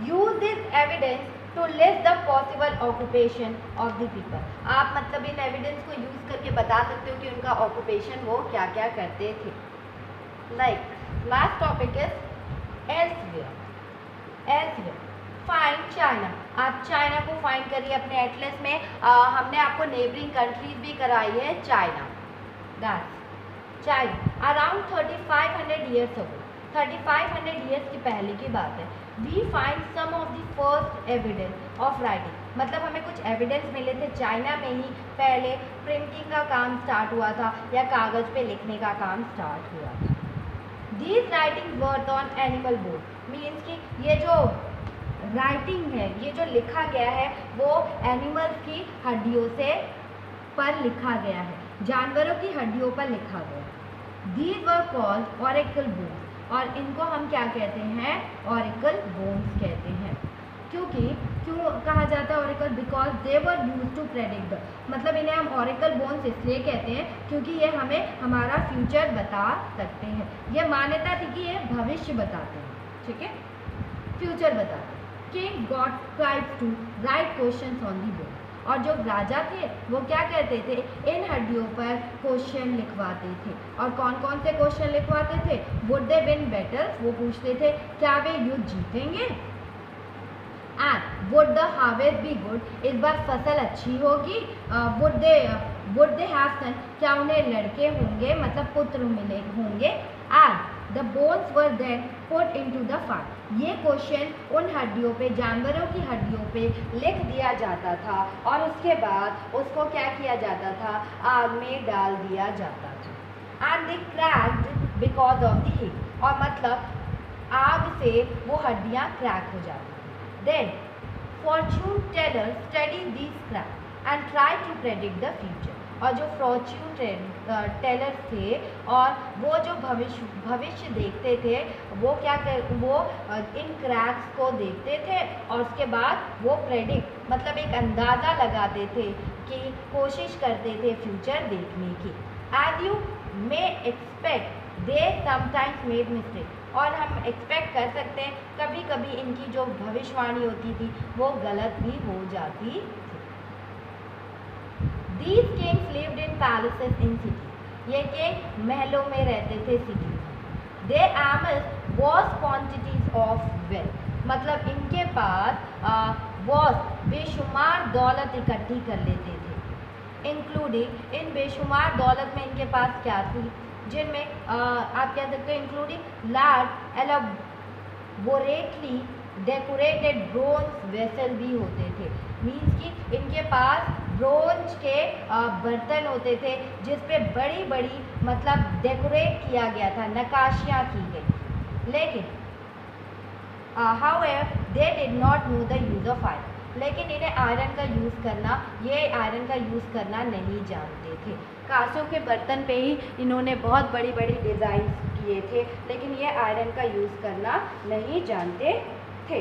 Use this evidence to list the possible occupation of the people. आप मतलब इन एविडेंस को यूज करके बता सकते हो कि उनका ऑक्यूपेशन वो क्या क्या करते थे। Like last topic is elsewhere. Find China. आप चाइना को फाइंड करिए अपने एटलस में। हमने आपको नेबरिंग कंट्रीज भी कराई है China. That's China around 3500 years ago, 3500 years की पहले की बात है। We find some of the first evidence of writing, मतलब हमें कुछ एविडेंस मिले थे चाइना में ही पहले प्रिंटिंग का काम स्टार्ट हुआ था या कागज़ पे लिखने का काम स्टार्ट हुआ था। These writing word on animal bone, means कि ये जो राइटिंग है, ये जो लिखा गया है वो एनिमल्स की हड्डियों से पर लिखा गया है, जानवरों की हड्डियों पर लिखा गया। These were called oracle bones, और इनको हम क्या कहते हैं, ऑरिकल बोन्स कहते हैं। क्यों कहा जाता है oracle? Because they were use to predict the, मतलब इन्हें हम ऑरिकल बोन्स इसलिए कहते हैं क्योंकि ये हमें हमारा फ्यूचर बता सकते हैं। ये मान्यता थी कि ये भविष्य बताते हैं, ठीक है, फ्यूचर बताते हैं। King got tried to write questions on the bone, और जो राजा थे वो क्या करते थे, इन हड्डियों पर क्वेश्चन लिखवाते थे। और कौन कौन से क्वेश्चन लिखवाते थे? वुड दे विन बैटल, वो पूछते थे क्या वे युद्ध जीतेंगे। And would the harvest be good, इस बार फसल अच्छी होगी। वुड दे हैव सन, क्या उन्हें लड़के होंगे, मतलब पुत्र मिले होंगे। And the bones were then put into the fire, ये क्वेश्चन उन हड्डियों पे, जानवरों की हड्डियों पे लिख दिया जाता था और उसके बाद उसको क्या किया जाता था, आग में डाल दिया जाता था। And they cracked because of the heat, और मतलब आग से वो हड्डियाँ क्रैक हो जाती थी। Then fortune teller study these crack, and try to predict the future. और जो फॉर्च्यून टेलर्स थे और वो जो भविष्य देखते थे, वो वो इन क्रैक्स को देखते थे और उसके बाद वो प्रेडिक्ट मतलब एक अंदाज़ा लगाते थे कि कोशिश करते थे फ्यूचर देखने की। As you may expect they sometimes made mistake. और हम एक्सपेक्ट कर सकते हैं कभी कभी इनकी जो भविष्यवाणी होती थी वो गलत भी हो जाती थी। These kings lived in palaces in cities. ये किंग महलों में रहते थे सिटी में। They amassed vast quantities of wealth। मतलब इनके पास बेशुमार दौलत इकट्ठी कर लेते थे। इंक्लूडिंग इन बेशुमार दौलत में इनके पास क्या थी, जिनमें आप कह सकते हो including large elaborately decorated bronze vessel भी होते थे। मीन्स कि इनके पास ब्रोंज के बर्तन होते थे जिस पे बड़ी बड़ी मतलब डेकोरेट किया गया था, नक्काशियाँ की गई। लेकिन however they did not know the use of iron। लेकिन इन्हें आयरन का यूज़ करना नहीं जानते थे। कांसों के बर्तन पे ही इन्होंने बहुत बड़ी बड़ी डिज़ाइन किए थे, लेकिन ये आयरन का यूज़ करना नहीं जानते थे।